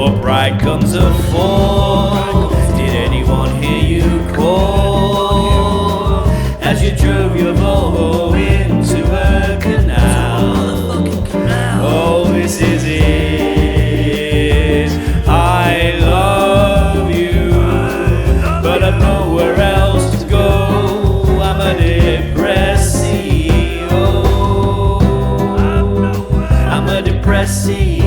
Your bride comes a fall. Did anyone hear you call? As you drove your Volvo into a canal. Oh, this is it. I love you, but I've nowhere else to go. I'm a depressio. I'm a depressio.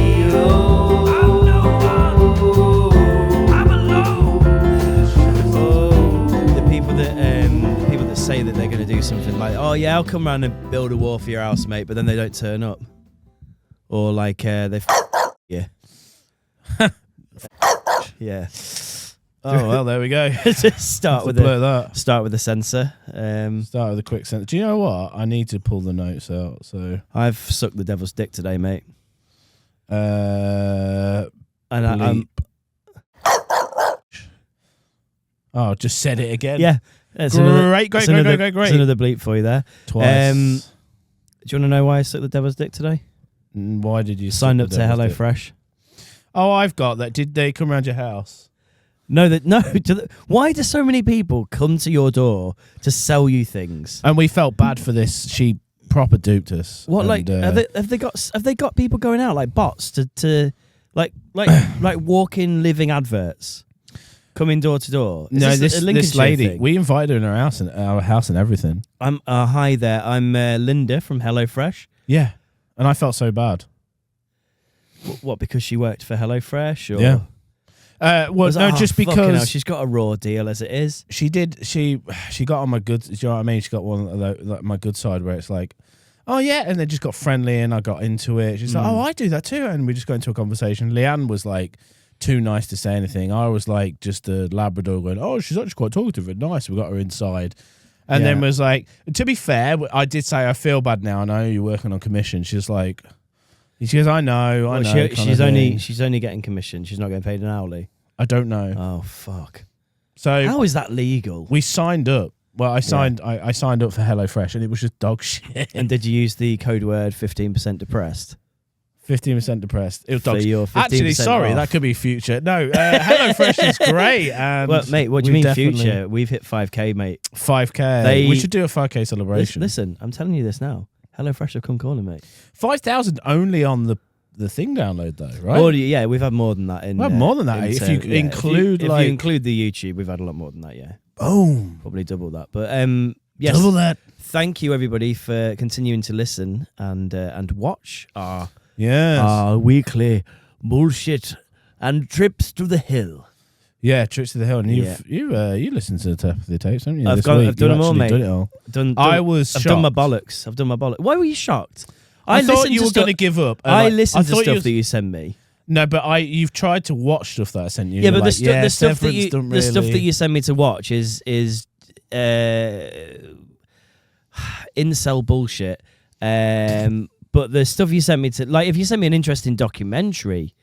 Say that they're going to do something like, oh yeah, I'll come round and build a wall for your house, mate, but then they don't turn up, or like they yeah yeah. Oh well, there we go. start with the censor. Start with a quick sentence. Do you know what? I need to pull the notes out. So I've sucked the devil's dick today, mate. And I'm oh, just said it again. yeah. Great. It's another bleep for you there. Twice. Do you want to know why I sucked the devil's dick today? Why did you sign up to HelloFresh? Oh, I've got that. Did they come around your house? No. Why do so many people come to your door to sell you things? And we felt bad for this. She proper duped us. What, and, have they got people going out like bots to like walk-in living adverts? Coming door to door. No, this lady. Thing? We invited her in our house and everything. I'm hi there. I'm Linda from HelloFresh. Yeah, and I felt so bad. What? Because she worked for HelloFresh? Or? Yeah. Well, no, just because hell, she's got a raw deal as it is. She did. She got on my good. Do you know what I mean? She got one of like my good side where it's like, oh yeah, and they just got friendly, and I got into it. She's like, oh, I do that too, and we just got into a conversation. Leanne was like, too nice to say anything. I was like just a Labrador going, oh, she's actually quite talkative and nice. We got her inside. And then was like, to be fair, I did say, I feel bad now. I know you're working on commission. She's like, she goes, I know. She's only getting commission. She's not getting paid an hourly. I don't know. Oh, fuck. So how is that legal? We signed up. Well, I signed up for HelloFresh and it was just dog shit. And did you use the code word 15% depressed? 15% depressed. It was dogs. Actually, sorry, off. that could be future. No, HelloFresh is great. And well, mate, what do you mean future? We've hit 5K, mate. 5K. We should do a 5K celebration. Listen, I'm telling you this now. HelloFresh have come calling, mate. 5,000 only on the thing download though, right? Oh yeah, we've had more than that. More than that. If you include if you include the YouTube, we've had a lot more than that. Yeah. Boom. Probably double that. But yes. Double that. Thank you everybody for continuing to listen and watch our weekly bullshit and trips to the hill. Yeah, trips to the hill. And you listened to the top of the tapes, haven't you? I've done them all, mate. Done it all. I've done my bollocks. Why were you shocked? I thought you were going to give up. I listened to stuff that you sent me. No, but you've tried to watch stuff that I sent you. Yeah, but the stuff that you send me to watch is incel bullshit. But the stuff you sent me to, like, if you send me an interesting documentary,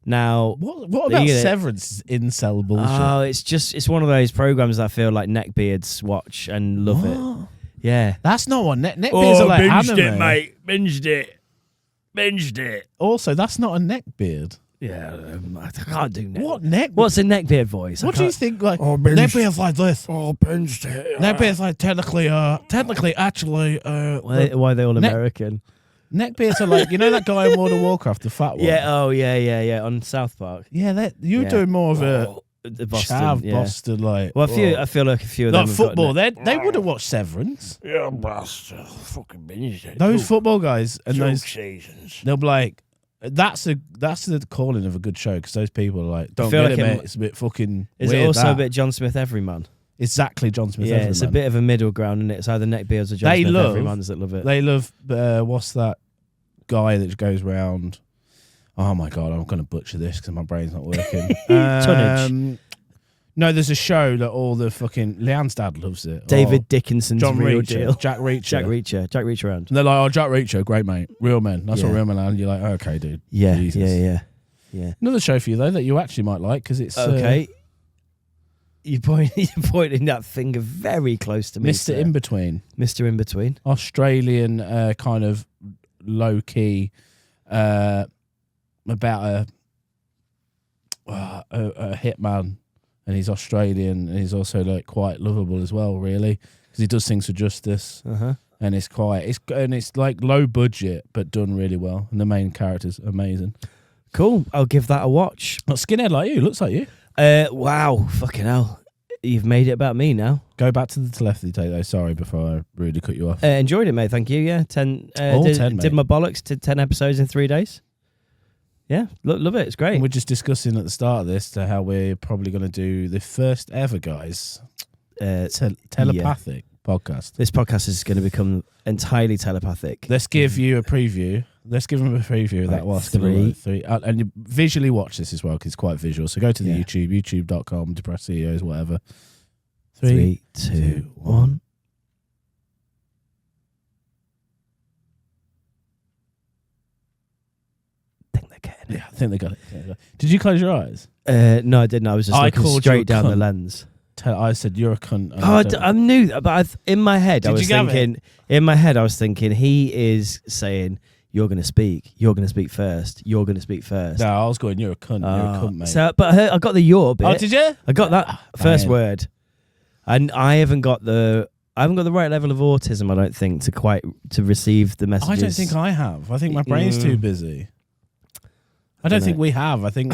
now what about Severance is incel bullshit? Oh, it's one of those programs that I feel like neckbeards watch and love it. Yeah, that's not what neckbeards are like. Binged anime. it, mate. Binged it. Also, that's not a neckbeard. Yeah, I can't do neck. What's a neckbeard voice? What do you think? Like neckbeards like this. Oh, binged it. Neckbeards like technically, actually. Why are they all American? Neckbeards are like, you know that guy in World of Warcraft, the fat one. Yeah. Oh, yeah. On South Park. Yeah, you're doing more of a. The Boston, Boston, like. Well, I feel like a few of them. Like football, they would have watched Severance. Yeah, bastard. Fucking binged it. Those football guys and those seasons. They'll be like, that's the calling of a good show because those people are like, don't get it, mate. It's a bit fucking. Is weird, it also a bit John Smith Everyman? Exactly, John Smith Everyman. Yeah, it's a bit of a middle ground, and it's either neckbeards or John Smith Everymans that love it. They love. What's that guy that goes round? Oh my god, I'm going to butcher this because my brain's not working. Tonnage. No, there's a show that all the fucking Leanne's dad loves it. David Dickinson's John Real Reacher, Deal. Jack Reacher. Jack Reacher around. And they're like, oh, Jack Reacher, great mate, real men. That's what real men are. And you're like, okay, dude. Yeah, Jesus. yeah. Another show for you though that you actually might like because it's okay. You're pointing that finger very close to me. Mr. In-Between. Mr. In-Between. Australian kind of low-key about a... a hitman, and he's Australian, and he's also like quite lovable as well, really, because he does things for justice. And it's like low budget but done really well, and the main character's amazing. Cool. I'll give that a watch. Not skinhead like you, looks like you. Wow, fucking hell. You've made it about me now. Go back to the telepathy tape though. Sorry, before I rudely cut you off. Enjoyed it, mate. Thank you. Yeah, 10. Did my bollocks. Did 10 episodes in 3 days. Yeah, love it. It's great. And we're just discussing at the start of this how we're probably going to do the first ever, guys, telepathic podcast. This podcast is going to become entirely telepathic. Let's give you a preview. Let's give them a preview of that whilst three. And you visually watch this as well because it's quite visual. So go to the YouTube, youtube.com, Depressed CEOs, whatever. 3, 2, 1. I think they're getting it. Yeah, I think they got it. Did you close your eyes? No, I didn't. I was just looking straight down the lens. I said you're a cunt. I'm new, but in my head, I was thinking he is saying you're going to speak. You're going to speak first. You're going to speak first. No, I was going. You're a cunt. You're a cunt, mate. So, but I got the your bit. Oh, did you? I got that first word, and I haven't got the right level of autism. I don't think to receive the messages. I don't think I have. I think my brain's too busy. I don't think we have. I think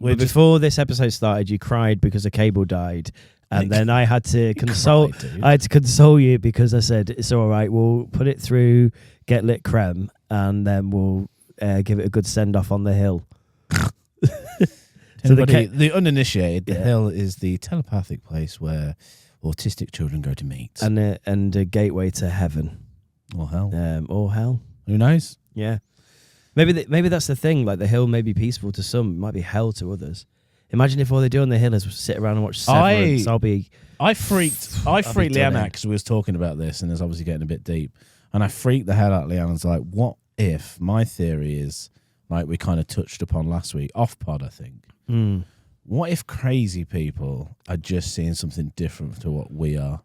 before this episode started, you cried because a cable died, and then I had to console. I had to console you because I said it's all right. We'll put it through Get Lit Creme, and then we'll give it a good send off on the hill. So the uninitiated, the hill is the telepathic place where autistic children go to meet, and a gateway to heaven or hell. Or hell. Who knows? Yeah. Maybe that's the thing. Like the hill may be peaceful to some, it might be hell to others. Imagine if all they do on the hill is sit around and watch Severance. I freaked Leanne out because we was talking about this, and it's obviously getting a bit deep. And I freaked the hell out of Leanne. I was like, "What if my theory is like we kind of touched upon last week off pod? I think. What if crazy people are just seeing something different to what we are?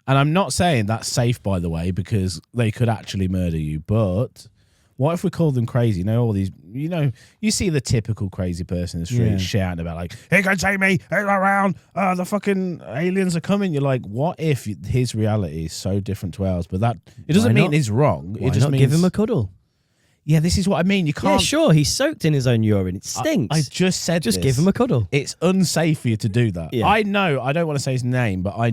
And I'm not saying that's safe, by the way, because they could actually murder you, but." What if we called them crazy? All these, you see the typical crazy person in the street shouting about like, "He can take me, he's around, the fucking aliens are coming." You're like, what if his reality is so different to ours? But it doesn't mean he's wrong. It just means give him a cuddle. Yeah, this is what I mean. You can't. Yeah, sure, he's soaked in his own urine. It stinks. I just said just give him a cuddle. It's unsafe for you to do that. Yeah. I know, I don't want to say his name, but I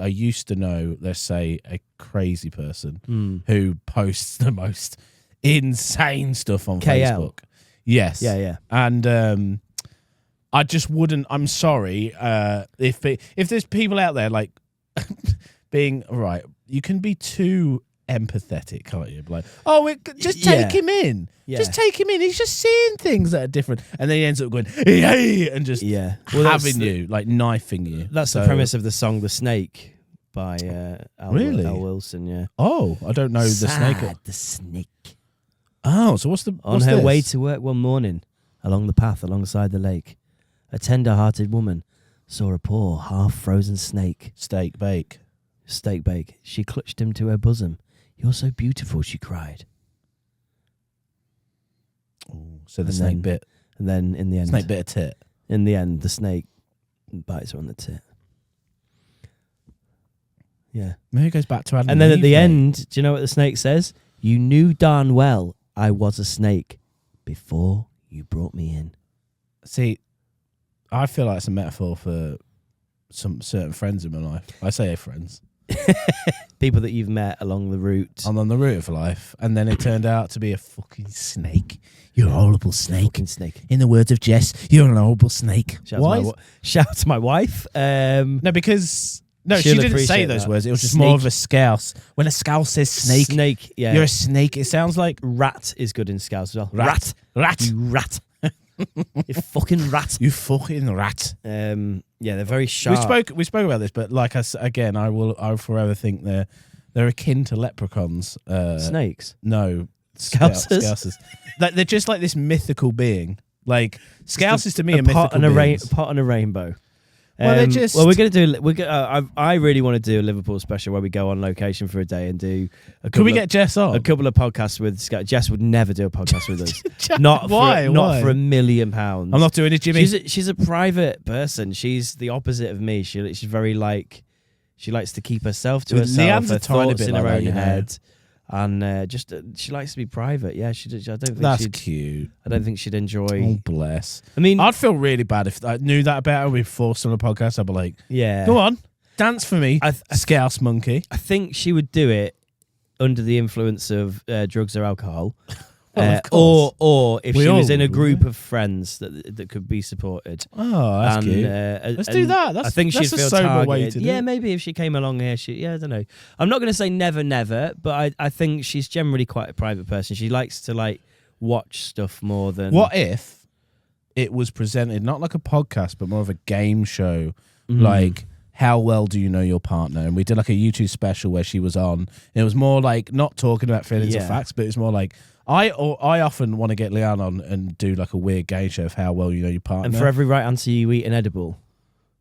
used to know, let's say, a crazy person who posts the most insane stuff on Facebook. Yes. Yeah. And I just wouldn't. I'm sorry if there's people out there like being right. You can be too empathetic, can't you? Like, just take him in. Yeah. Just take him in. He's just seeing things that are different, and then he ends up going hey, and just having you, like knifing you. That's the premise of the song "The Snake" by Al Wilson. Yeah. Oh, I don't know the snake. Oh, so what's on her way to work one morning, along the path alongside the lake, a tender-hearted woman saw a poor, half-frozen snake. Steak bake. She clutched him to her bosom. "You're so beautiful," she cried. Oh, so the snake bit. And then in the end... Snake bit a tit. In the end, the snake bites her on the tit. Yeah. Maybe it goes back to Adam and then at the end, do you know what the snake says? "You knew darn well I was a snake before you brought me in." See, I feel like it's a metaphor for some certain friends in my life. I say friends. People that you've met along the route. I'm on the route of life, and then it turned out to be a fucking snake. You're a horrible snake. Fucking snake. In the words of Jess, you're an horrible snake. Shout out to my wife. No, because... No, she didn't say those words. It was just more of a scouse. When a scouse says snake, yeah. You're a snake. It sounds like... Rat is good in scouse as well. Rat. You rat. You fucking rat. You fucking rat. Yeah, they're very sharp. We spoke about this, but like I'll forever think they're akin to leprechauns. Snakes? No. Scousers? Like, they're just like this mythical being. Like, scousers to me are mythical beings. Pot and a rainbow. Well, they just. Well, we're gonna do. I really want to do a Liverpool special where we go on location for a day and do. Can we get Jess on? A couple of podcasts with Scott. Jess would never do a podcast with us. Why? Why? Not for £1 million. I'm not doing it, Jimmy. She's a private person. She's the opposite of me. She's very like. She likes to keep herself to herself. Leanne's her a tiny thoughts bit in like her that, own you know. head. And she likes to be private. Yeah, I don't think That's she'd. cute. I don't think she'd enjoy. Oh, bless. I mean, I'd feel really bad if I knew that about her. We forced on a podcast. I'd be like, yeah, go on, dance for me, Scouse monkey. I think she would do it under the influence of drugs or alcohol. Well, of course. Or if We she was all in a would, group of friends that could be supported. Oh, that's cute. Let's do that. I think that's she'd a feel sober targeted. way to do yeah, it. maybe if she came along here, I don't know. I'm not going to say never, but I think she's generally quite a private person. She likes to like watch stuff more than. What if it was presented not like a podcast, but more of a game show, like How Well Do You Know Your Partner? And we did like a YouTube special where she was on. And it was more like not talking about feelings or facts, but it's more like. I often want to get Leanne on and do like a weird game show of how well you know your partner. And for every right answer you eat an edible.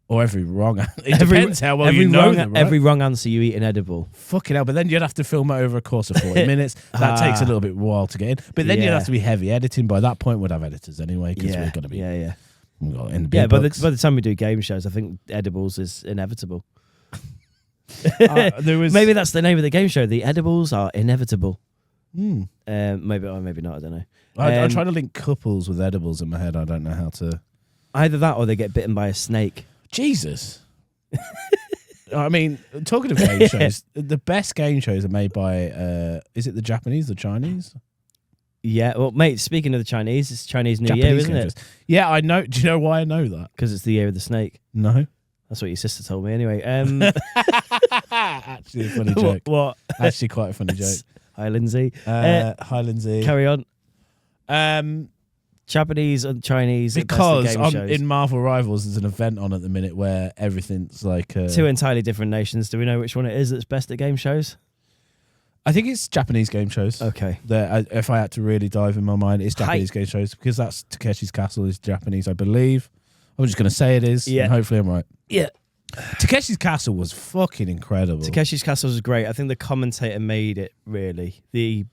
Or every wrong answer. It depends how well you know them, right? Every wrong answer you eat an edible. Fucking hell, but then you'd have to film it over a course of 40 minutes. That takes a little bit while to get in. But then you'd have to be heavy editing. By that point, we'd have editors anyway because we're going to be... Yeah. In the Yeah, by the time we do game shows, I think edibles is inevitable. Maybe that's the name of the game show. The edibles are inevitable. Mm. Maybe not. I don't know. I'm trying to link couples with edibles in my head. I don't know how to. Either that or they get bitten by a snake. Jesus. I mean, talking of game shows, the best game shows are made by. Is it the Japanese, the Chinese? Yeah. Well, mate. Speaking of the Chinese, it's Chinese New Japanese Year, isn't game it? shows. Yeah, I know. Do you know why I know that? Because it's the year of the snake. No. That's what your sister told me. Anyway. Actually, a funny joke. What? Actually, quite a funny joke. Hi, Lindsay. Hi, Lindsay. Carry on. Japanese and Chinese. Because game shows. in Marvel Rivals, there's an event on at the minute where everything's like two entirely different nations. Do we know which one it is that's best at game shows? I think it's Japanese game shows. Okay. If I had to really dive in my mind, it's Japanese game shows because that's Takeshi's Castle is Japanese, I believe. I'm just going to say it is. Yeah. And hopefully I'm right. Yeah. Takeshi's Castle was fucking incredible. Takeshi's Castle was great. I think the commentator made it, really. The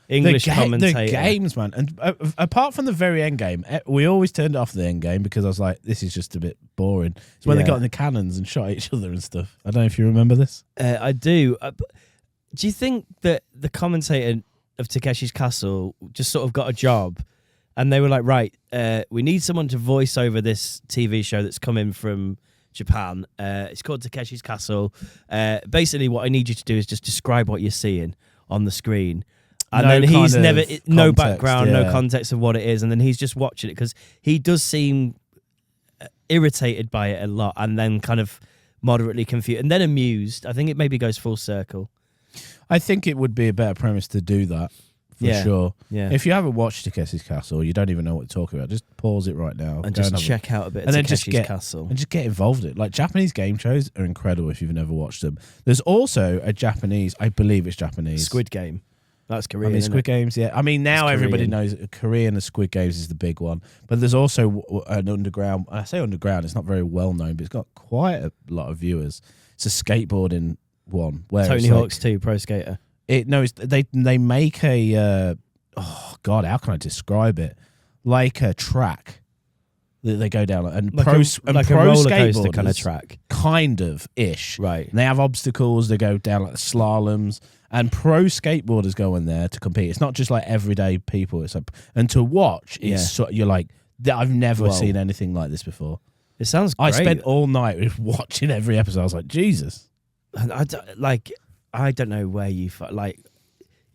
English commentator. The games, man. And apart from the very end game, we always turned off the end game because I was like, this is just a bit boring. It's when they got in the cannons and shot each other and stuff. I don't know if you remember this. I do. Do you think that the commentator of Takeshi's Castle just sort of got a job and they were like, right, we need someone to voice over this TV show that's coming from Japan. It's called Takeshi's Castle. Basically, what I need you to do is just describe what you're seeing on the screen. And then he's never, no background, no context of what it is. And then he's just watching it because he does seem irritated by it a lot and then kind of moderately confused and then amused. I think it maybe goes full circle. I think it would be a better premise to do that. For sure. Yeah. If you haven't watched Takeshi's Castle, you don't even know what to talk about, just pause it right now. And just check out a bit of Takeshi's Castle. And just get involved in it. Like, Japanese game shows are incredible if you've never watched them. There's also a Japanese, I believe it's Japanese. Squid Game. That's Korean, I mean, Squid Games, yeah. I mean, now everybody Korean. knows Korean and Squid Games is the big one. But there's also an underground, I say underground, it's not very well known, but it's got quite a lot of viewers. It's a skateboarding one. Where Tony Hawk's 2, Pro Skater. They make a oh god, how can I describe it? Like a track that they go down and like pro a roller coaster skateboarders kind of track, kind of ish. Right. And they have obstacles. They go down like slaloms, and pro skateboarders go in there to compete. It's not just like everyday people. It's like, and to watch, you're like, I've never seen anything like this before. It sounds great. I spent all night watching every episode. I was like, Jesus. I don't know where you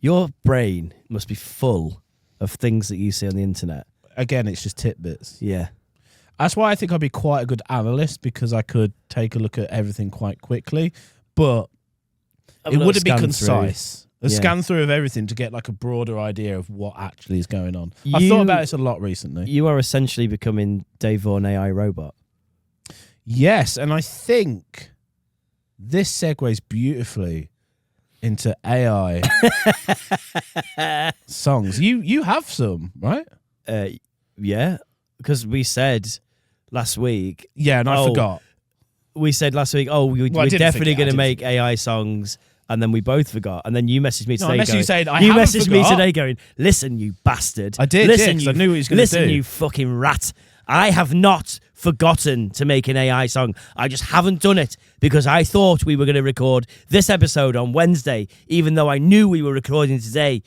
your brain must be full of things that you see on the internet. Again, it's just tidbits. Yeah. That's why I think I'd be quite a good analyst because I could take a look at everything quite quickly, but it wouldn't be concise. A scan through of everything to get like a broader idea of what actually is going on. I've thought about this a lot recently. You are essentially becoming Dave Vaughan AI robot. Yes, and I think this segues beautifully into AI songs. You have some, right? Yeah, because we said last week. Yeah, and I forgot. we said last week, we're definitely going to make AI songs, and then we both forgot. And then you messaged me today. No, I messaged you saying, I you haven't messaged me forgot. today going, listen, you bastard. I did, listen, because I knew what he was going to do. Listen, you fucking rat. I have not forgotten to make an AI song. I just haven't done it because I thought we were going to record this episode on Wednesday, even though I knew we were recording today.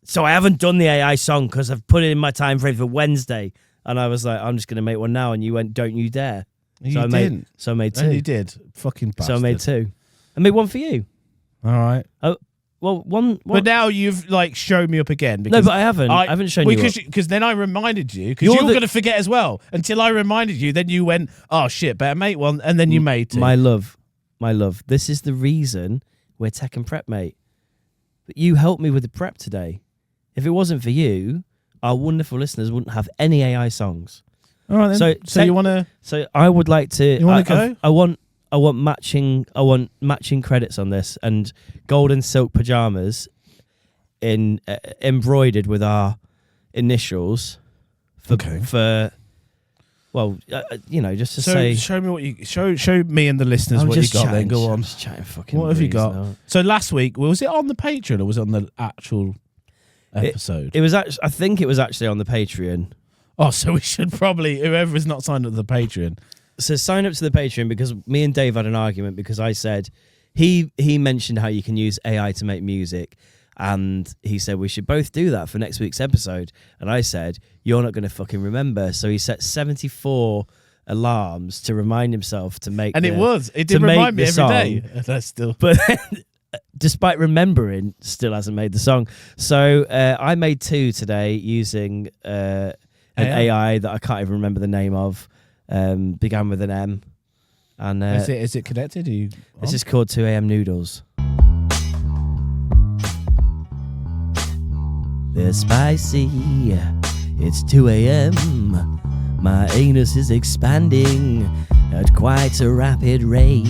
So I haven't done the AI song because I've put it in my time frame for Wednesday. And I was like, I'm just going to make one now. And you went, don't you dare. You so didn't. I made two. And you did. Fucking bastard. So I made two. I made one for you. All right. Oh, well, one. But now you've like shown me up again. No, Because but I haven't. I haven't shown you up. Because then I reminded you, because you were going to forget as well. Until I reminded you, then you went, oh shit, better make one. And then you made two. My love. This is the reason we're tech and prep, mate. But you helped me with the prep today. If it wasn't for you, our wonderful listeners wouldn't have any AI songs. All right, then. So you want to? So I would like to. You want to go? I want matching credits on this and golden silk pajamas embroidered with our initials. For well, just to say. Show me what you show me and the listeners what you got. Then go on. I'm just chatting fucking. What have you got? Now. So last week, was it on the Patreon or was it on the actual episode? It was actually. I think it was actually on the Patreon. Oh, so we should probably, whoever is not signed up to the Patreon. So sign up to the Patreon because me and Dave had an argument because I said he mentioned how you can use AI to make music, and he said we should both do that for next week's episode. And I said you're not going to fucking remember. So he set 74 alarms to remind himself to make. And it did remind me every day. That's still, but. Despite remembering, still hasn't made the song. So I made two today using an AI that I can't even remember the name of. Began with an M. And is it connected? This is called 2 a.m. Noodles. They're spicy. It's 2 a.m. My anus is expanding at quite a rapid rate.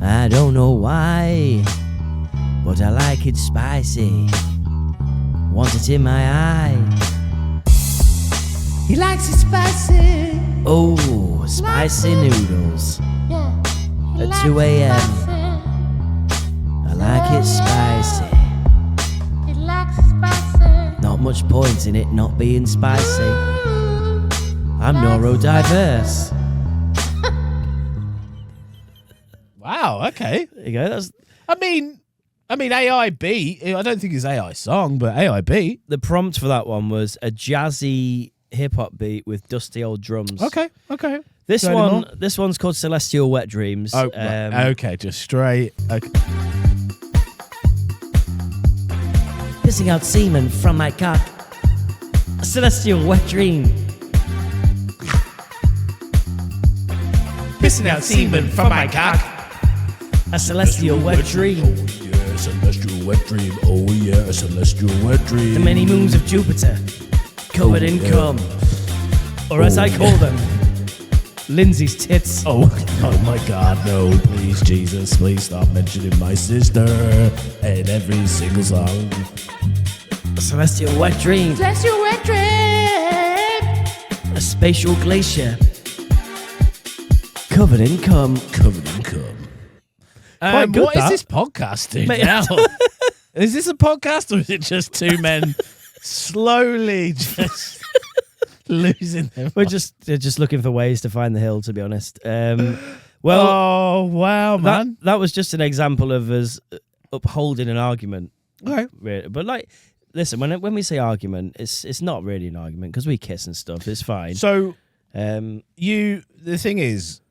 I don't know why, but I like it spicy. Want it in my eye. He likes it spicy. Oh, spicy noodles. At 2 a.m. I like it spicy. He likes it spicy. Not much point in it not being spicy. I'm neurodiverse. Wow, okay. There you go. I mean AI beat. I don't think it's AI song, but AI beat. The prompt for that one was a jazzy hip hop beat with dusty old drums. Okay. This one's called Celestial Wet Dreams. Oh, right. Okay, just straight. Okay. Pissing out semen from my cock. A celestial wet dream. Pissing out semen from my cock. A celestial wet dream. Oh yeah, celestial wet dream. Oh yeah, celestial wet dream. The many moons of Jupiter, covered in cum. Or as I call them, Lindsay's tits. Oh my God, no, please, Jesus, please stop mentioning my sister in every single song. A celestial wet dream. Celestial wet dream. A spatial glacier, covered in cum. Quite good, what that. is this podcast doing Mate, now? Is this a podcast or is it just two men slowly just losing their We're just looking for ways to find the hill, to be honest. Well, oh wow, man. That was just an example of us upholding an argument. Okay. Really. But like, listen, when we say argument, it's not really an argument because we kiss and stuff. It's fine. So the thing is,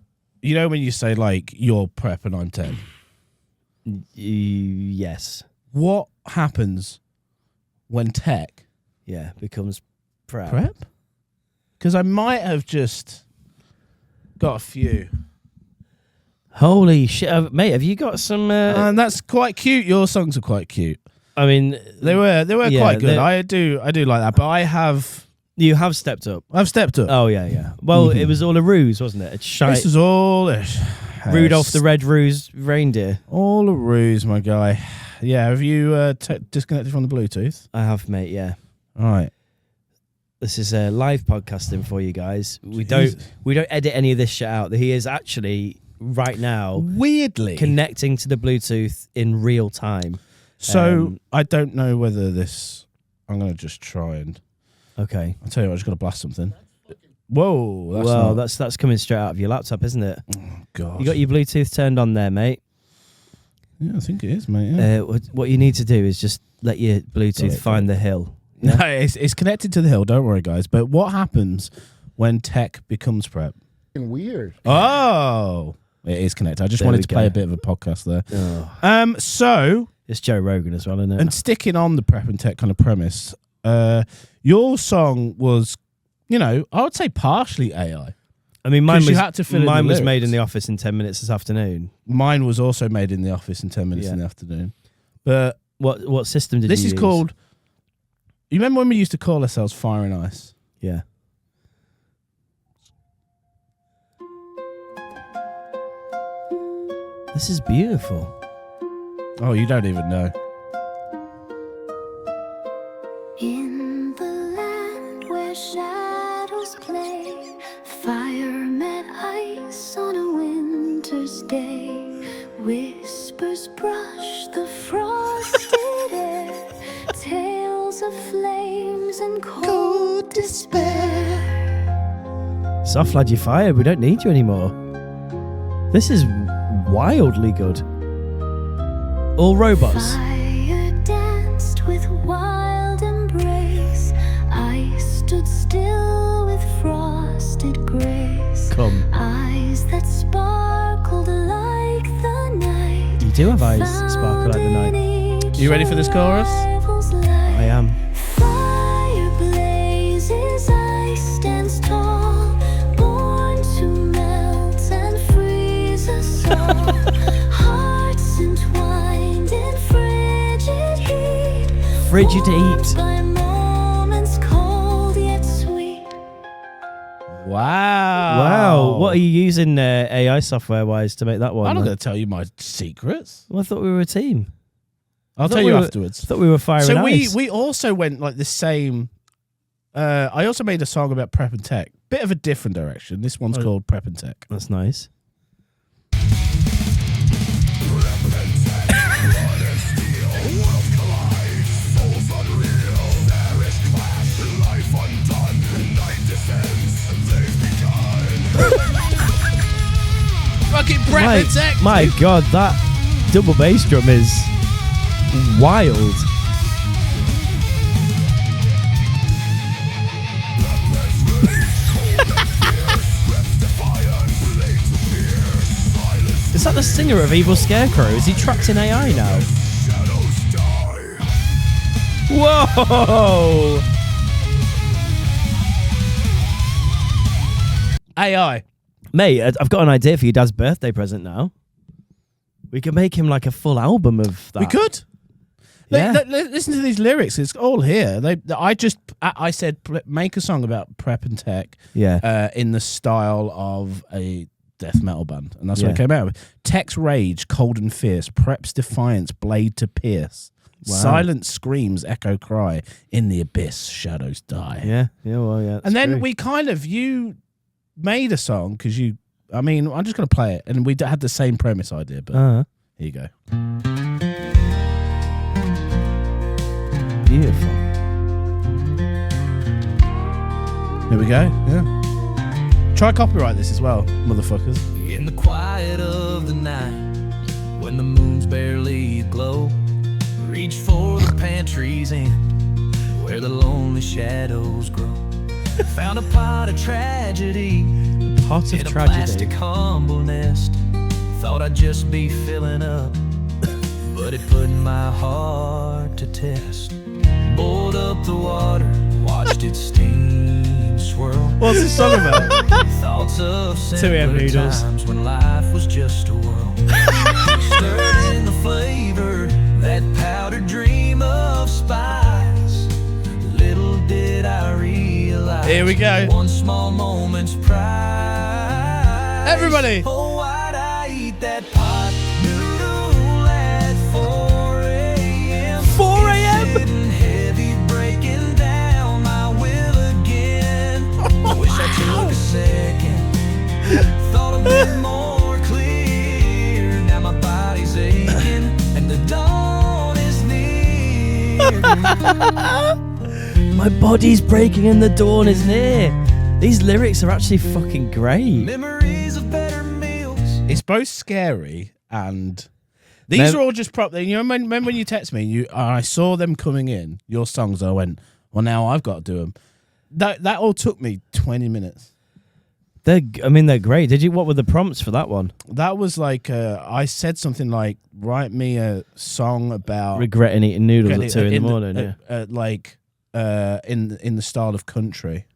you know when you say like you're prep and I'm 10? Yes. What happens when tech becomes prep? Prep? Because I might have just got a few. Holy shit, mate! Have you got some? And that's quite cute. Your songs are quite cute. I mean, they were quite good. I do like that. But I have. You have stepped up. I've stepped up. Oh yeah. Well, it was all a ruse, wasn't it? This was all Rudolph the Red-Nosed Reindeer. All a ruse, my guy. Yeah. Have you disconnected from the Bluetooth? I have, mate. Yeah. All right. This is live podcasting for you guys. We don't edit any of this shit out. He is actually right now weirdly connecting to the Bluetooth in real time. So I don't know whether this. I'm gonna just try and. Okay. I'll tell you what. I just gotta blast something. Whoa. That's coming straight out of your laptop, isn't it? Oh God. You got your Bluetooth turned on there, mate. Yeah, I think it is, mate. Yeah. What you need to do is just let your Bluetooth find the hill. Yeah? No, it's connected to the hill. Don't worry, guys. But what happens when tech becomes prep? Weird. Oh, it is connected. I just wanted to play a bit of a podcast there. Oh. So It's Joe Rogan as well, isn't it? and sticking on the prep and tech kind of premise, your song was, I would say partially AI. I mean, mine 'Cause you was had to fill in mine the was made lyrics. in the office in 10 minutes this afternoon. Mine was also made in the office in 10 minutes Yeah. in the afternoon. But What system did this you is use? called. You remember when we used to call ourselves Fire and Ice? Yeah. This is beautiful. Oh, you don't even know. In the land where shadows play, fire met ice on a winter's day. Whispers brush the frosted air, tales of flames and cold despair. Soft lad, you're fired. We don't need you anymore. This is wildly good. All robots. Fire danced with wild embrace. I stood still with frosted grace. Come. Eyes that sparkled like the night. You do have eyes that sparkle like the night. You ready for this chorus? I am. Fire blazes, I stand tall, born to melt and freeze us all. Hearts entwined in frigid heat. Frigid heat. By moments cold yet sweet. Wow. Wow. What are you using AI software wise to make that one? I'm not man? going to tell you my secrets. Well, I thought we were a team. I'll thought tell we you were- afterwards. I thought we were firing So ice. we also went like the same. I also made a song about prep and tech. Bit of a different direction. This one's called Prep and Tech. That's nice. Fucking Prep and Tech. My God, that double bass drum is wild. Is that the singer of Evil Scarecrow? Is he trapped in AI now? Whoa! AI. Mate, I've got an idea for your dad's birthday present now. We could make him like a full album of that. We could. Yeah. Listen to these lyrics. It's all here. I said make a song about prep and tech. Yeah. In the style of a death metal band, and that's what Yeah. it came out with. Tech's rage, cold and fierce. Prep's defiance, blade to pierce. Wow. Silent screams, echo cry. In the abyss, shadows die. Yeah. Well, yeah. And then true. you made a song because I'm just going to play it. And we had the same premise idea, but Uh-huh. here you go. Beautiful. Here we go. Yeah. Try copyright this as well, motherfuckers. In the quiet of the night, when the moon's barely aglow, reach for the pantry's end, where the lonely shadows grow. Found a pot of tragedy Pot of in a tragedy. plastic humble nest. Thought I'd just be filling up, but it put my heart to test. Boiled up the water, watched it steam swirl. What's this song about? Thoughts of 2 AM simpler noodles. times when life was just a whirl. Stirred in the flavor, that powdered dream of spice. Little did I realize. Here we go. One small moment's pride. Everybody. Oh, why'd I eat that pot noodle at 4 a.m.? 4 a.m.? Sitting heavy, breaking down my will again. My body's breaking and the dawn is near. These lyrics are actually fucking great. Memories of better meals. It's both scary and these are all just you know, remember when you text me, I saw them coming in, your songs, and I went, well, now I've got to do them. That all took me 20 minutes. They're great. What were the prompts for that one? That was like, I said something like, write me a song about regretting eating noodles at 2 in the morning. In the style of country.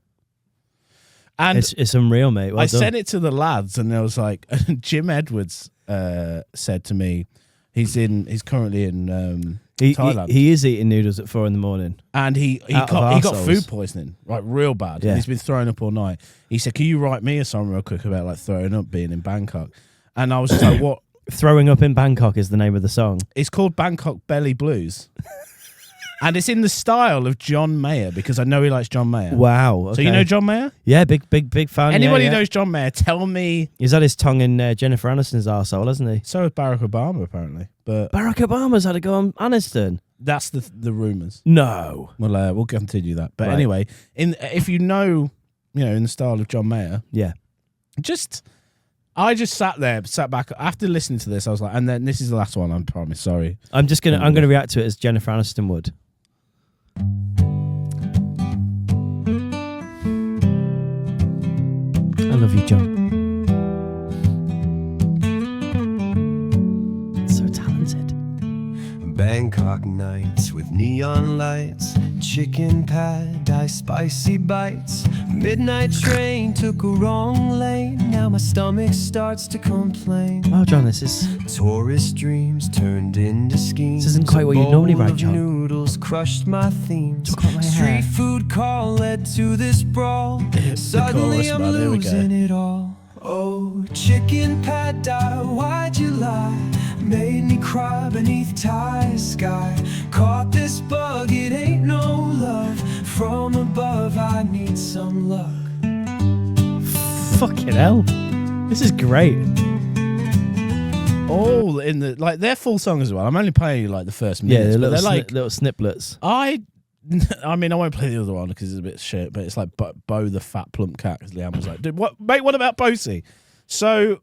And it's unreal, mate. Well I done. sent it to the lads, and there was like, Jim Edwards said to me, he's currently in Thailand. He is eating noodles at 4 in the morning, and he got food poisoning, like real bad. Yeah. And he's been throwing up all night. He said, "Can you write me a song real quick about like throwing up being in Bangkok?" And I was just like, "What?" Throwing Up in Bangkok is the name of the song. It's called Bangkok Belly Blues. And it's in the style of John Mayer, because I know he likes John Mayer. Wow. Okay. So you know John Mayer? Yeah, big fan. Anybody yeah. knows John Mayer, tell me. He's had his tongue in Jennifer Aniston's arsehole, hasn't he? So has Barack Obama, apparently. But Barack Obama's had a go on Aniston. that's the rumours. No. Well, we'll continue that. But Right. anyway, if you know, in the style of John Mayer, Yeah. I just sat back after listening to this. I was like, and then this is the last one. I promise. Sorry. I'm gonna react to it as Jennifer Aniston would. I love you, John. So talented. Bangkok nights with neon lights, chicken pad, spicy bites. Midnight train took a wrong lane. Now my stomach starts to complain. Wow, John, this is Tourist dreams turned into schemes. This isn't quite what you normally write, John. Noodles crushed my themes. Took out my hair. Street food call led to this brawl. Suddenly chorus, I'm man, here we go. losing it all. Oh, chicken pad die, why'd you lie? Made me cry beneath Thai sky. Caught this bug, it ain't no love. From above, I need some luck. fucking hell. This is great. All in the they're full song as well. I'm only playing you like the first minutes. Yeah, but they're little snippets. I mean, I won't play the other one because it's a bit shit. But it's like Bo the fat plump cat. Because Leanne was like, "Dude, what, mate? What about Posey?" So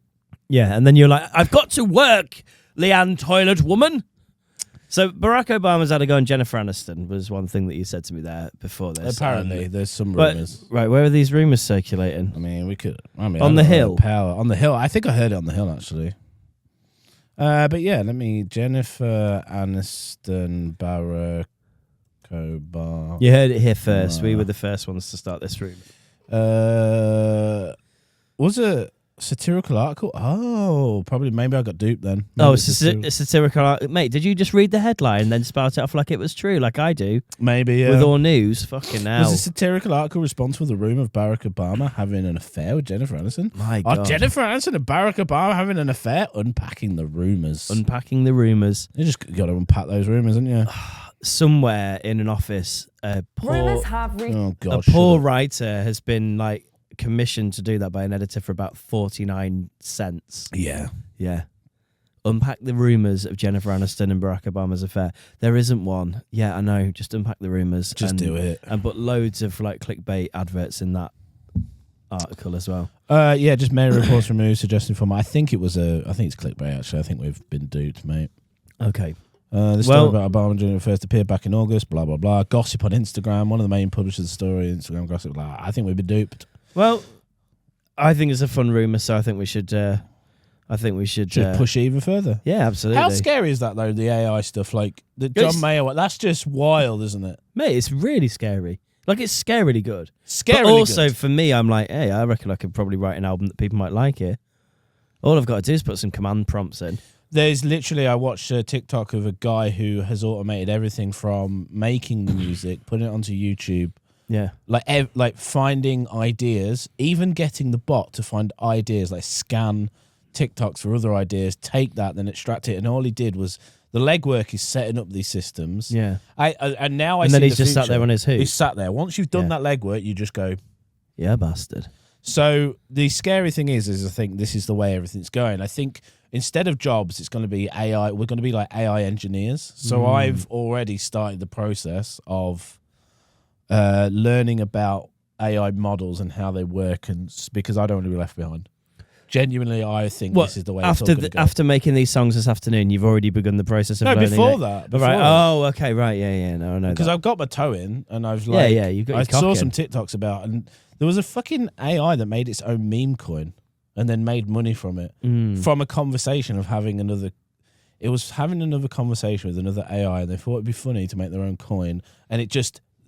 Yeah, and then you're like, I've got to work, Leanne Toilet Woman. So Barack Obama's had a go on Jennifer Aniston was one thing that you said to me there before this. apparently, there's some But- rumors. right, where are these rumours circulating? I mean, we could. I mean, On I the don't know, Hill? Power on the Hill. I think I heard it on the Hill actually. But yeah, Jennifer Aniston, Barack Obama. You heard it here first. We were the first ones to start this room. Was it satirical article? Oh, probably. Maybe I got duped then. Oh, Maybe it's a satirical. Mate, did you just read the headline and then spout it off like it was true, like I do? Maybe, yeah. With all news? Fucking hell. Was a satirical article responsible for the rumour of Barack Obama having an affair with Jennifer Aniston? My Are God. Jennifer Aniston and Barack Obama having an affair? Unpacking the rumours. Unpacking the rumours. You just got to unpack those rumours, haven't you? Somewhere in an office, a Rumors poor, have reached. Oh, a God. poor writer has been like commissioned to do that by an editor for about 49 cents. Yeah. Yeah. Unpack the rumours of Jennifer Aniston and Barack Obama's affair. There isn't one. Yeah, I know. Just unpack the rumours. Just do it. And put loads of like clickbait adverts in that article as well. Yeah, just Mary reports removed, suggesting for I think it's clickbait actually. I think we've been duped, mate. Okay. The story about Obama during the first appeared back in August, blah, blah, blah. Gossip on Instagram, one of the main publishers of the story, Instagram gossip, blah. I think we've been duped. Well, I think it's a fun rumour, so I think we should Should push it even further. Yeah, absolutely. How scary is that, though, the AI stuff? Like, the John Mayer one, that's just wild, isn't it? Mate, it's really scary. Like, it's scarily good. Scarily but also, good. for me, I'm like, hey, I reckon I could probably write an album that people might like here. All I've got to do is put some command prompts in. There's literally, I watched a TikTok of a guy who has automated everything from making the music, putting it onto YouTube, Yeah. like finding ideas, even getting the bot to find ideas, like scan TikToks for other ideas, take that, then extract it. And all he did was the legwork is setting up these systems. Yeah. And now I And see then he's the just sat future. there on his hoop. He's sat there. Once you've done Yeah. that legwork, you just go. Yeah, bastard. So the scary thing is I think this is the way everything's going. I think instead of jobs, it's going to be AI. We're going to be like AI engineers. So I've already started the process of learning about AI models and how they work, and because I don't want to be left behind. Genuinely, I think this is the way. After making these songs this afternoon, you've already begun the process of learning. Before that. Right. Oh, okay. Right. Yeah. No, I know. Because I've got my toe in, and I've like, you got. I saw some TikToks about, and there was a fucking AI that made its own meme coin, and then made money from it from a conversation of having another. It was having another conversation with another AI, and they thought it'd be funny to make their own coin, and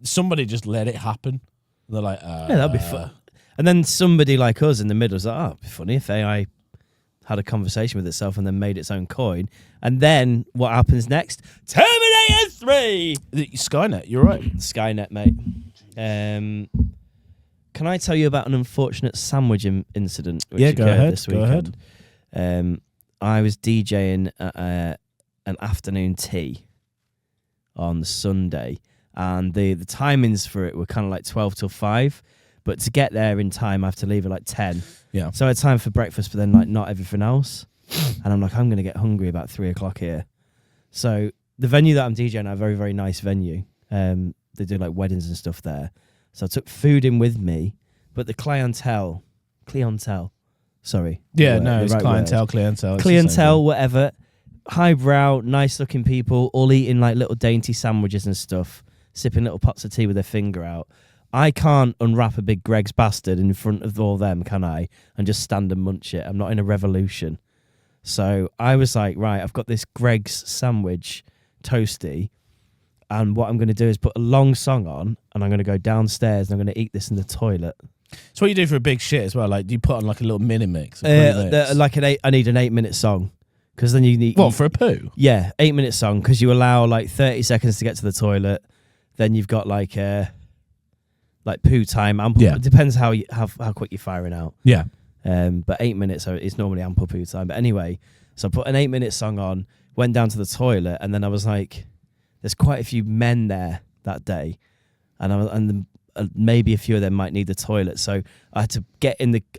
somebody just let it happen. And they're like, yeah, that'd be fun. And then somebody like us in the middle is like, it'd be funny if AI had a conversation with itself and then made its own coin. And then what happens next? Terminator 3! Skynet, you're right. Skynet, mate. Can I tell you about an unfortunate sandwich incident which occurred this weekend? Go ahead. I was DJing at an afternoon tea on Sunday, and the timings for it were kind of like 12 till 5. But to get there in time, I have to leave at like 10. Yeah. So I had time for breakfast, but then like not everything else. And I'm like, I'm going to get hungry about 3 o'clock here. So the venue that I'm DJing at, a very, very nice venue. They do like weddings and stuff there. So I took food in with me, but the clientele, sorry. Yeah, no, it's clientele. Clientele, whatever. Highbrow, nice looking people, all eating like little dainty sandwiches and stuff, sipping little pots of tea with their finger out. I can't unwrap a big Greg's bastard in front of all them, can I? And just stand and munch it. I'm not in a revolution. So I was like, right, I've got this Greg's sandwich toasty. And what I'm going to do is put a long song on, and I'm going to go downstairs and I'm going to eat this in the toilet. So what you do for a big shit as well? Like, do you put on like a little mini mix? I need an 8-minute song. Because then you need... What, for a poo? Yeah, 8-minute song, because you allow like 30 seconds to get to the toilet. Then you've got like poo time. Ample. Yeah. It depends how quick you're firing out. Yeah. But 8 minutes, so it's normally ample poo time. But anyway, so I put an 8-minute song on, went down to the toilet, and then I was like, there's quite a few men there that day, and maybe a few of them might need the toilet. So I had to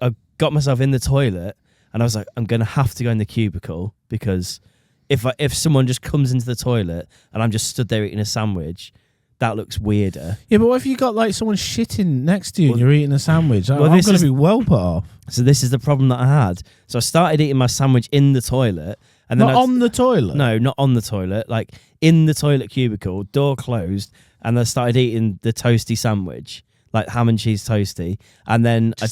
I got myself in the toilet, and I was like, I'm gonna have to go in the cubicle, because if someone just comes into the toilet and I'm just stood there eating a sandwich, that looks weirder. Yeah, but what if you got like someone shitting next to you and you're eating a sandwich? I'm going to be well put off. So this is the problem that I had. So I started eating my sandwich in the toilet. And then on the toilet? No, not on the toilet. Like in the toilet cubicle, door closed, and I started eating the toasty sandwich, like ham and cheese toasty. And then I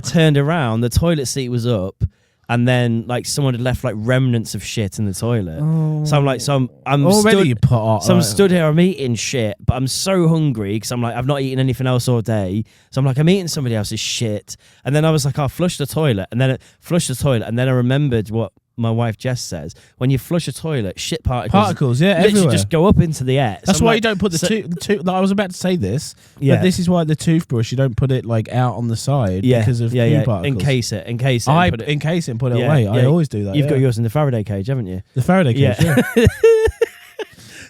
turned around, the toilet seat was up, and then like someone had left like remnants of shit in the toilet. Oh. So I'm like, I'm stood here, I'm eating shit, but I'm so hungry because I'm like, I've not eaten anything else all day. So I'm like, I'm eating somebody else's shit. And then I was like, I'll flush the toilet. And then I remembered what my wife Jess says: when you flush a toilet, shit particles everywhere. Just go up into the air. That's why you don't put the I was about to say this. Yeah, but this is why the toothbrush, you don't put it like out on the side because of poo particles. Encase it. Encase it and put it away. I always do that. You've got yours in the Faraday cage, haven't you? The Faraday cage. Yeah.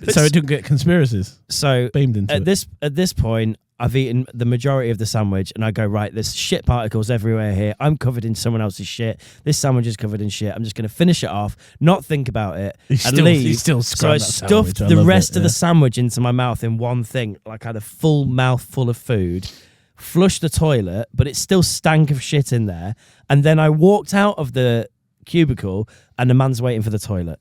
So it didn't get conspiracies. So beamed into at this point, I've eaten the majority of the sandwich, and I go, right, there's shit particles everywhere here. I'm covered in someone else's shit. This sandwich is covered in shit. I'm just going to finish it off, not think about it, and leave. So I stuffed the rest of the sandwich into my mouth in one thing, like I had a full mouth full of food, flushed the toilet, but it still stank of shit in there. And then I walked out of the cubicle, and the man's waiting for the toilet.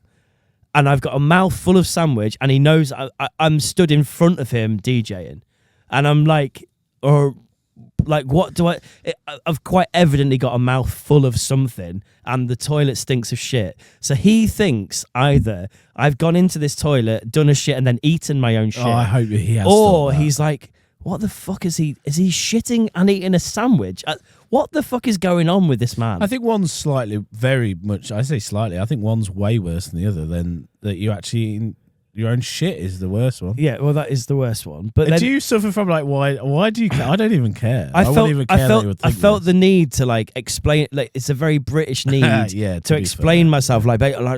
And I've got a mouth full of sandwich, and he knows I'm stood in front of him DJing. And I'm like, what do I've quite evidently got a mouth full of something, and the toilet stinks of shit. So he thinks either I've gone into this toilet, done a shit, and then eaten my own shit. Oh, I hope he has. Or he's like, what the fuck is he? Is he shitting and eating a sandwich? What the fuck is going on with this man? I think one's very much, I say slightly, I think one's way worse than the other, than that you actually eating your own shit is the worst one. Yeah, well, that is the worst one. But then, do you suffer from like, why do you care? I don't even care. I felt the need to like explain, like it's a very British need to explain myself. Like I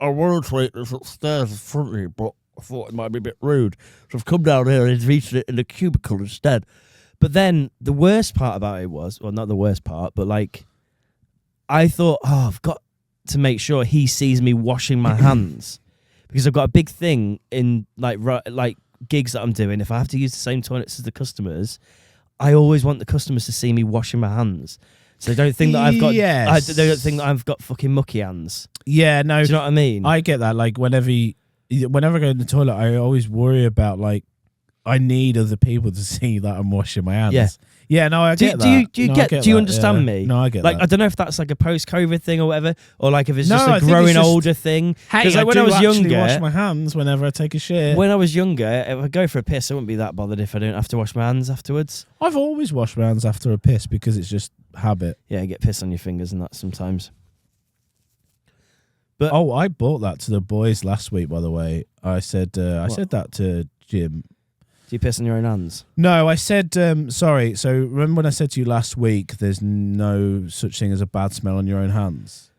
wanted to eat this upstairs in front of me, but I thought it might be a bit rude. So I've come down here and eaten it in the cubicle instead. But then the worst part about it was, well, not the worst part, but like I thought, I've got to make sure he sees me washing my hands, because I've got a big thing in like gigs that I'm doing. If I have to use the same toilets as the customers, I always want the customers to see me washing my hands, so they don't think that I've got. Yes. They don't think that I've got fucking mucky hands. Yeah, no. Do you know what I mean? I get that. Like whenever I go in the toilet, I always worry about like I need other people to see that I'm washing my hands. Yeah. Yeah, no, I get that. Do you understand me? No, I get like, that. I don't know if that's like a post-COVID thing or whatever, or like if it's No, just I a think growing it's just- older thing. Hey, like when I I was actually younger, wash my hands whenever I take a shit. when I was younger, if I go for a piss, I wouldn't be that bothered if I don't have to wash my hands afterwards. I've always washed my hands after a piss because it's just habit. Yeah, you get piss on your fingers and that sometimes. But Oh, I bought that to the boys last week. By the way, I said that to Jim. do you piss on your own hands? No, I said sorry. So remember when I said to you last week, there's no such thing as a bad smell on your own hands,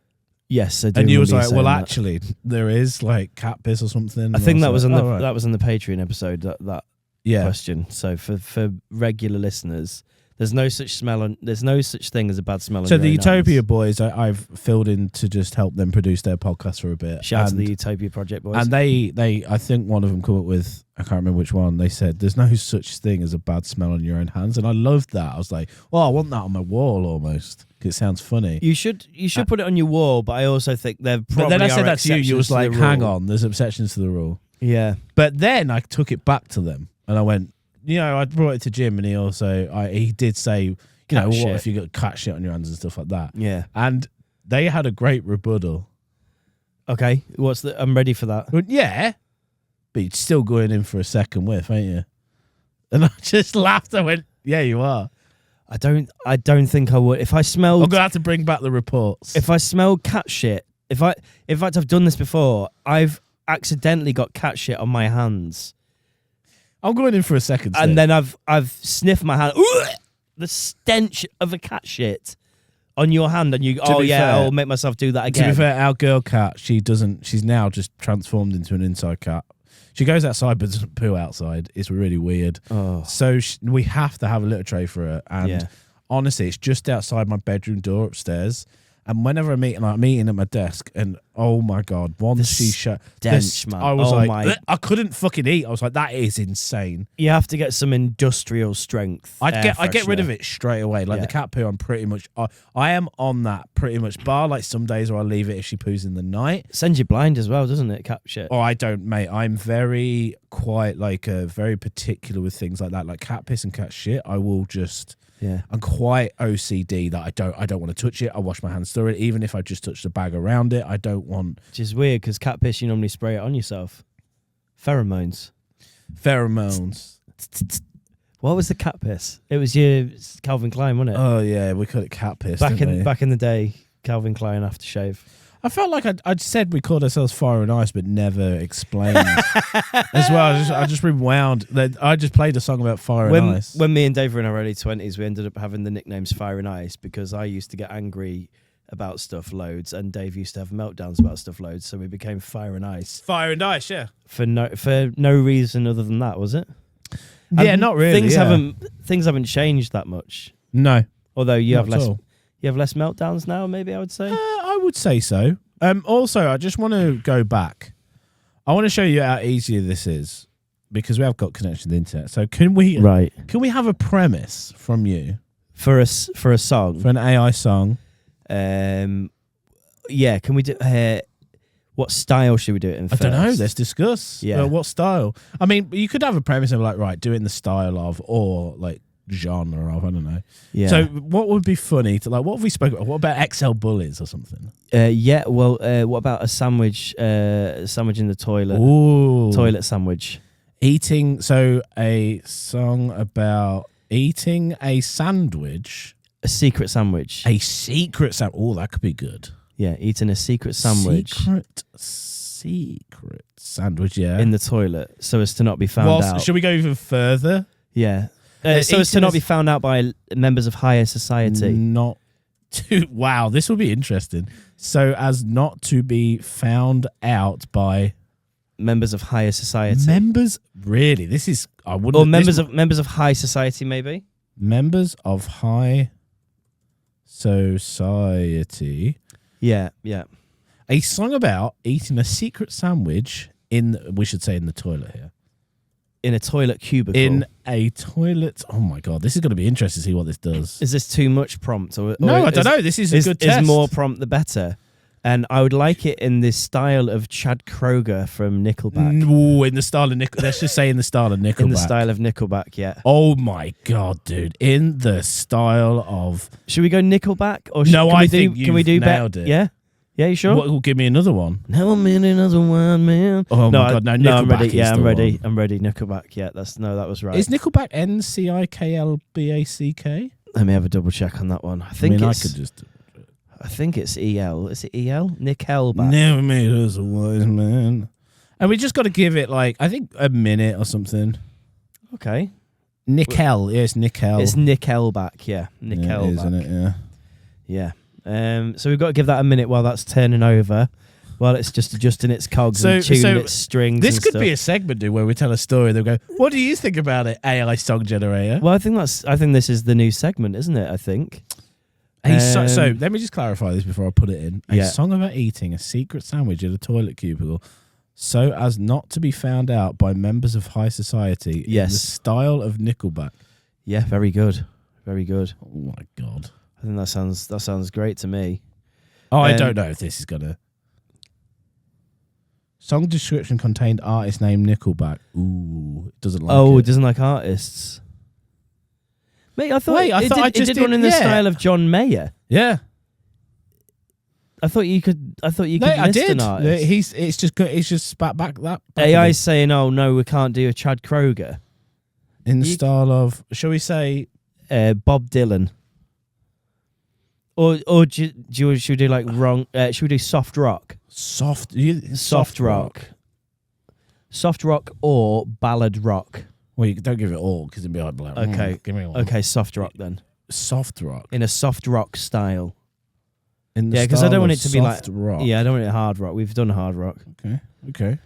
Yes, I do. and you was remember like, "Well, saying that. actually, there is like cat piss or something." I think that was like, on the "Oh, right." that was on the Patreon episode. That yeah. question. So for regular listeners, there's no such thing as a bad smell on So your the own Utopia hands. boys, I've filled in to just help them produce their podcast for a bit. Shout out to And- the Utopia Project boys. And they, I think one of them come up with, I can't remember which one. They said there's no such thing as a bad smell on your own hands, and I loved that. I was like, well, I want that on my wall almost. 'Cause it sounds funny. You should put it on your wall, but I also think there probably But then I are said that to you. You was exceptions to like, the hang rule. on, there's exceptions to the rule. Yeah. But then I took it back to them, and I went, I brought it to Jim, and he did say, Cat what shit. if you got cat shit on your hands and stuff like that? Yeah. And they had a great rebuttal. Okay. I'm ready for that. But yeah, but you're still going in for a second whiff, ain't you? And I just laughed. I went, yeah, you are. I don't think I would. If I smelled I'm gonna have to bring back the reports. if I smelled cat shit, in fact I've done this before. I've accidentally got cat shit on my hands. I'm going in for a second sip. And then I've sniffed my hand. The stench of a cat shit on your hand, and you be fair- I'll make myself do that to again. be fair, our girl cat, she's now just transformed into an inside cat. She goes outside but doesn't poo outside. It's really weird. Oh. So we have to have a litter tray for her. And Yeah. honestly, it's just outside my bedroom door upstairs. And whenever I'm eating at my desk, and oh my God, once she shut, stench, man. I was Oh like, my- "Ugh," I couldn't fucking eat. I was like, that is insane. You have to get some industrial strength. I get rid freshener. of it straight away. Like the Yeah. cat poo, I'm pretty much, I am on that pretty much. Bar like some days where I leave it if she poos in the night. Sends you blind as well, doesn't it? Cat shit. Or I don't, mate. I'm very quite like very particular with things like that, like cat piss and cat shit. I will just. Yeah. I'm quite OCD that I don't want to touch it. I wash my hands through it, even if I just touch the bag around it. I don't want Which is weird because cat piss, you normally spray it on yourself. Pheromones. pheromones. What was the cat piss? It was your Calvin Klein, wasn't it? Oh yeah, we call it cat piss. back didn't we? in the day, Calvin Klein aftershave. I felt like I'd said we called ourselves Fire and Ice, but never explained as well. I just rewound. I just played a song about Fire and Ice. When me and Dave were in our early 20s, we ended up having the nicknames Fire and Ice because I used to get angry about stuff loads, and Dave used to have meltdowns about stuff loads. So we became Fire and Ice Fire and Ice, yeah. for no reason other than that, was it? Yeah, And not really. Things yeah. haven't changed that much. No, Although you not have at less all. you have less meltdowns now. Maybe I would say. I would say so. Also, I just want to go back. I want to show you how easier this is because we have got connection to the internet. So can we have a premise from you for a song? for an AI song? Yeah. Can we do? What style should we do it in? I don't know. first? Let's discuss. Yeah. What style? I mean, you could have a premise of like, right, do it in the style of, or like genre of, I don't know. Yeah. So what would be funny to like, what have we spoken about? What about XL Bullies or something? Yeah. Well, what about a sandwich? Sandwich in the toilet. Ooh. Toilet sandwich. Eating. So a song about eating a sandwich. A secret sandwich. A secret sandwich. Oh, that could be good. Yeah, eating a secret sandwich Secret sandwich, yeah. in the toilet so as to not be found out. Should we go even further? Yeah. So as to eating not a- be found out by members of higher society. Not to. Wow, this will be interesting. So as not to be found out by Members of higher society. members. Really, this is. I wouldn't. Or members of high society, maybe. members of high society. Yeah, yeah. A song about eating a secret sandwich in the toilet here. In a toilet cubicle. In a toilet. Oh my God, this is going to be interesting to see what this does. Is this too much prompt? No, I don't know. This is a good test. Is more prompt the better? And I would like it in this style of Chad Kroeger from Nickelback. Ooh, in the style of Nickelback. Let's just say in the style of Nickelback. In the style of Nickelback, yeah. Oh my God, dude! In the style of. Should we go Nickelback or can we do nailed it? Yeah, yeah. You sure? Well, give me another one. Now I'm in another one, man. Oh my God! No, Nickelback. I'm ready. Is Yeah, the I'm ready. one. I'm ready. Nickelback. Yeah, that was right. Is Nickelback Nickelback? Let me have a double check on that one. I think I could just. I think it's EL. Is it EL? Nickelback. Never made us a wise man. And we just got to give it like I think a minute or something. Okay. Nickel. Yeah, it's Nickel. It's Nickelback. Yeah, Nickelback. Yeah, it is, isn't it? Yeah. Yeah. So we've got to give that a minute while that's turning over, while it's just adjusting its cogs and tuning its strings. This could stuff. be a segment, dude, where we tell a story. They'll go, "What do you think about it, AI song generator?" Well, I think this is the new segment, isn't it? I think. So let me just clarify this before I put it in. A Yeah. song about eating a secret sandwich in a toilet cubicle, so as not to be found out by members of high society. Yes. In the style of Nickelback. Yeah, very good, very good. Oh my God. I think that sounds great to me. Oh, I don't know if this is gonna. Song description contained artist name Nickelback. Ooh, it doesn't like it it. doesn't like artists. Mate, I thought I it did one in the style of John Mayer. Yeah. I thought you could list an artist. It's just spat back that. AI saying, "Oh no, we can't do a Chad Kroeger." In the style of, shall we say, Bob Dylan. Or should we do like wrong? Should we do soft rock? soft rock. Soft rock or ballad rock? Well, you don't give it all because it'd be like, Okay, give me one. Okay, soft rock then. Soft rock. In a soft rock style. In the Because I don't want it to be like rock. Yeah, I don't want it hard rock. We've done hard rock. Okay.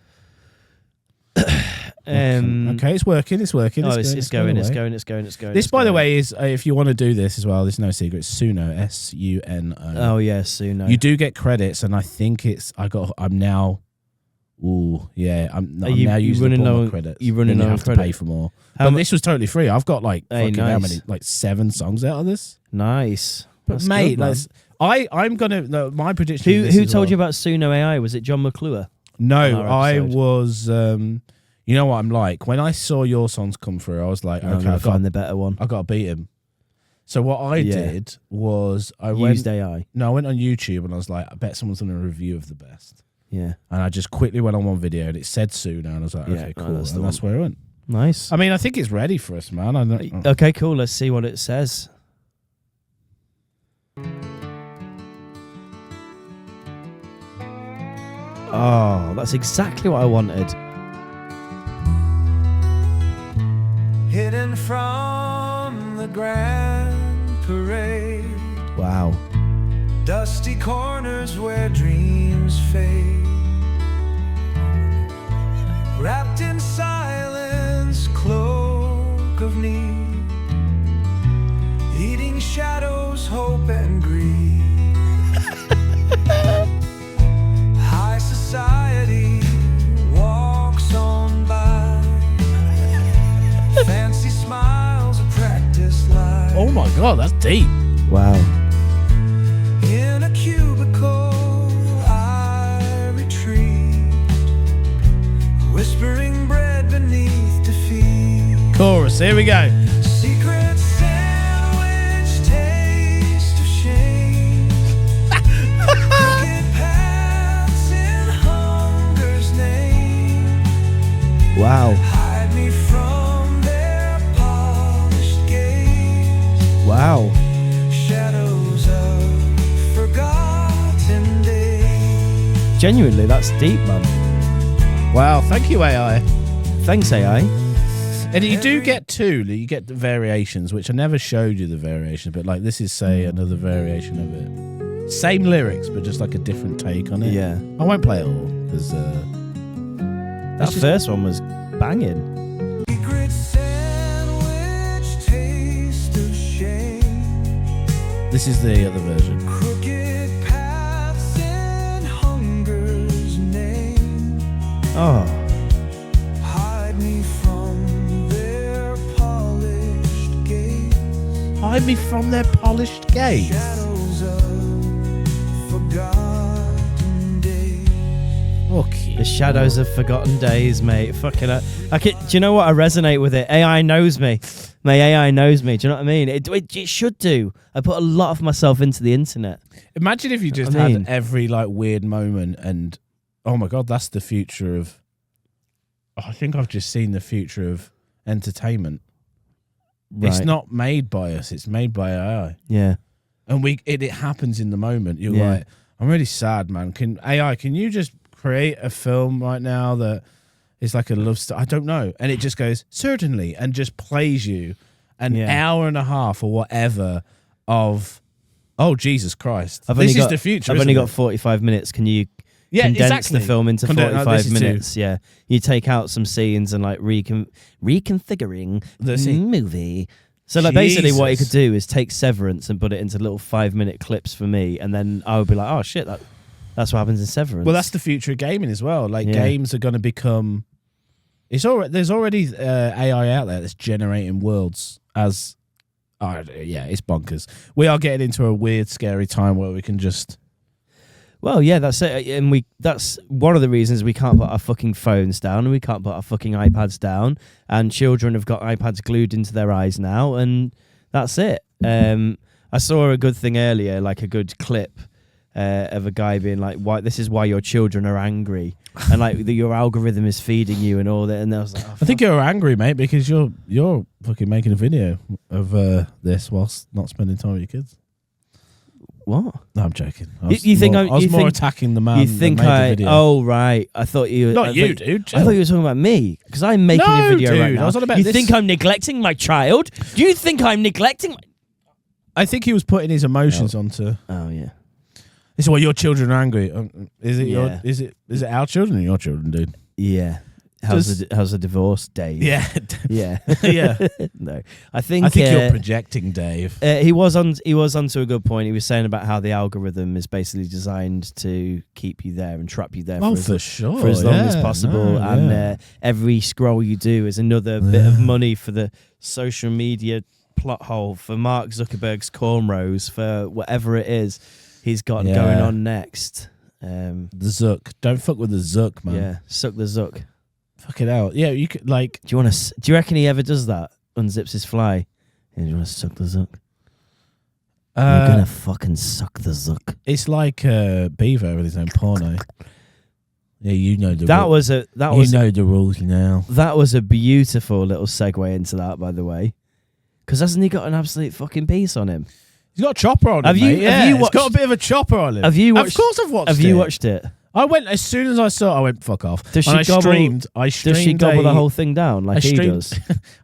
Okay, it's working. It's going. This, by the way, is if you want to do this as well. This is no secret. It's Suno. Suno. Oh yeah, Suno. You do get credits, and I think I'm now. Ooh, yeah. I'm now using up all my credits. You running then out have of to pay for more. But this was totally free. I've got like Hey, fucking how nice. many? Like 7 songs out of this. Nice. But That's mate, good, man. I'm gonna. No, my prediction. Who told you about Suno AI? Was it John McClure? No, our I episode? was. You know what I'm like. When I saw your songs come through, I was like, I'm okay, gonna find the better one. I got to beat him. So what I did was I Used went. AI. No, I went on YouTube and I was like, I bet someone's done a review of the best. Yeah. And I just quickly went on one video and it said Suno, and I was like, Yeah, okay, right, cool. that's the And that's where I went. Nice. I mean, I think it's ready for us, man. I don't. Okay, cool. Let's see what it says. Oh, that's exactly what I wanted. Hidden from the grand parade, Wow. dusty corners where dreams fade, wrapped in silence, cloak of need, eating shadows, hope and greed. High society walks on by, fancy smiles, a practice life. Oh my god, that's deep. Wow. In a cubicle I retreat, whispering bread beneath defeat. Chorus. Here we go. Secret sandwich, taste of shame. Crooked paths in hunger's name. Wow. Hide me from their polished gaze. Wow. Shadows of forgotten days. Genuinely, that's deep, man. Wow, thank you, AI. Thanks, AI. And you do get two. You get the variations, which I never showed you the variations, but like this is, say, another variation of it. Same lyrics, but just like a different take on it. Yeah. I won't play it all because That first one was banging. Secret sandwich, taste of shame. this is the other version. Crooked paths in hunger. Oh, Hide me from their polished gaze. Hide me from their polished gaze. Shadows of forgotten days. Okay. the shadows of forgotten days, mate. Fucking hell. Do you know what? I resonate with it. AI knows me. My AI knows me. Do you know what I mean? It should do. I put a lot of myself into the internet. Imagine if you just had every like weird moment and oh my god, that's the future of. Oh, I think I've just seen the future of entertainment. Right. It's not made by us; it's made by AI. Yeah, And it happens in the moment. You're Yeah. like, I'm really sad, man. Can you just create a film right now that is like a love story? I don't know. And it just goes, certainly, and just plays you an hour and a half or whatever of, oh, Jesus Christ. This is the future. I've only got 45 minutes. Can you condense the film into 45 minutes? Yeah. You take out some scenes and like reconfiguring the movie. So like basically what you could do is take Severance and put it into little 5-minute clips for me, and then I would be like, oh shit, that's what happens in Severance. Well, that's the future of gaming as well. Like games are going to become. There's already AI out there that's generating worlds as. It's bonkers. We are getting into a weird, scary time where we can just. Well, yeah, that's it, and that's one of the reasons we can't put our fucking phones down and we can't put our fucking iPads down, and children have got iPads glued into their eyes now, and that's it. I saw a good thing earlier, like a good clip of a guy being like, "Why? This is why your children are angry, and like your algorithm is feeding you and all that." And I was like, I think you're angry, mate, because you're fucking making a video of this whilst not spending time with your kids. What? No, I'm joking. I was more attacking the man. You think that made the video. Oh right, I thought you. Not you, dude. I thought you were talking about me because I'm making a video dude, right now. I was on about you this. think I'm neglecting my child? Do you think I'm neglecting? I think he was putting his emotions onto. Oh yeah. This is why your children are angry. Is it Yeah. is it our children or your children, dude? Yeah. How's the divorce, Dave? Yeah. Yeah. Yeah. No, I think you're projecting, Dave. he was onto a good point. He was saying about how the algorithm is basically designed to keep you there and trap you there for as long as possible. Every scroll you do is another bit of money for the social media plot hole, for Mark Zuckerberg's cornrows, for whatever it is he's got going on next. The Zuck. Don't fuck with the Zuck, man. Yeah, suck the Zuck. Fuck it out. Yeah, you could like. Do you reckon he ever does that? Unzips his fly. And you want to suck the Zuck? You're gonna fucking suck the Zuck. It's like Beaver with his own porno. Yeah, you know the. You know the rules now. That was a beautiful little segue into that, by the way. Because hasn't he got an absolute fucking piece on him? He's got a chopper on him. Have you watched? He's got a bit of a chopper on him. Have you watched? Of course, I've watched it. Have you watched it? I went as soon as I saw it, I went fuck off. Does she I streamed. Does she gobble the whole thing down like he does?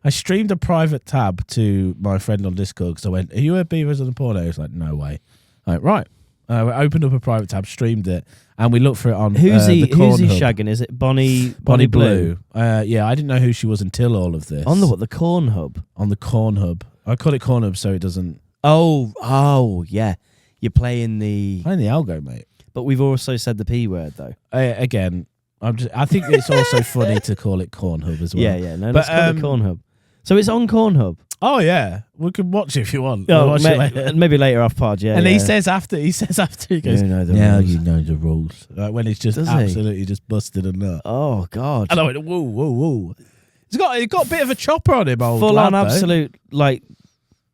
I streamed a private tab to my friend on Discord because I went, "Are you a Beavers on the porno?" He was like, "No way." Right. We opened up a private tab, streamed it, and we looked for it on. Who's he Hub. shagging? Is it Bonnie Blue? Yeah, I didn't know who she was until all of this. On the Corn Hub? On the Corn Hub. I call it Corn Hub so it doesn't. Oh, yeah. You're playing the algo, mate. But we've also said the P word though. Again, I think it's also funny to call it Corn Hub as well. Yeah. No, let's call it Corn Hub. So it's on Corn Hub. Oh yeah, we can watch it if you want. Maybe later off pod. Yeah. And he says after he goes, you know the rules. When it's just absolutely just busted and nut. Oh god. And I went, whoa. He's got a bit of a chopper on him, old full lad, on though. Absolute like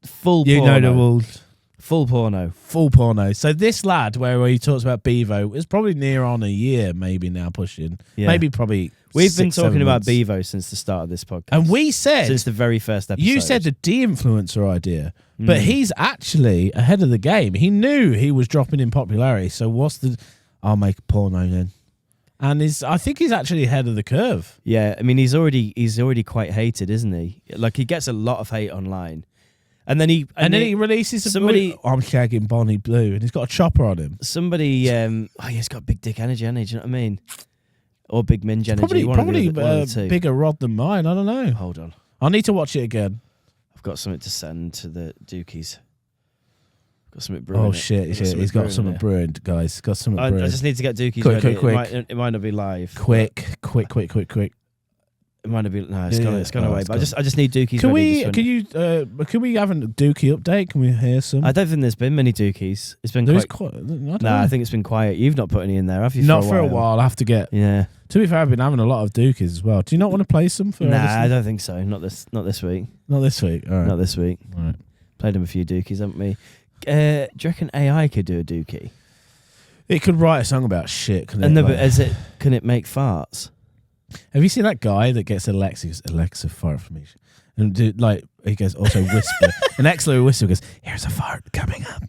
full. You porno. know the rules. Full porno. So this lad, where he talks about Bevo, is probably near on a year, maybe now pushing. Yeah. Maybe probably. We've been talking about Bevo since the start of this podcast. And we said. Since the very first episode. You said the de-influencer idea. But he's actually ahead of the game. He knew he was dropping in popularity. So I'll make a porno then. And I think he's actually ahead of the curve. Yeah, I mean, he's already quite hated, isn't he? Like, he gets a lot of hate online. And then he releases somebody. I'm shagging Bonnie Blue, and he's got a chopper on him. Somebody, he's got big dick energy, hasn't he? Do you know what I mean? Or big minge energy. Probably bigger rod than mine. I don't know. Hold on, I need to watch it again. I've got something to send to the Dookies. Got something brewing. Oh shit! He's got something brewing, guys. Got something brewing. I just need to get Dookies Quick, ready. quick. It might not be live. Quick. It might not be. No, it's gone away. It's But gone. I just need Dookies. Can ready can we have a Dookie update? Can we hear some? I don't think there's been many Dookies. It's been There's quite. quite. I don't Nah, know. I think it's been quiet. You've not put any in there, have you? Not for a while. I have to get. Yeah. To be fair, I've been having a lot of Dookies as well. Do you not want to play some for? Nah, I listeners? don't think so. Not this week. Not this week. All right. Not this week. All right. Played them a few Dookies, haven't we? Do you reckon AI could do a Dookie? It could write a song about shit. Couldn't And it? no, but can it make farts? Have you seen that guy that gets Alexa? He goes, Alexa, fart for me. And he goes, also whisper. And Alexa whisper goes, here's a fart coming up.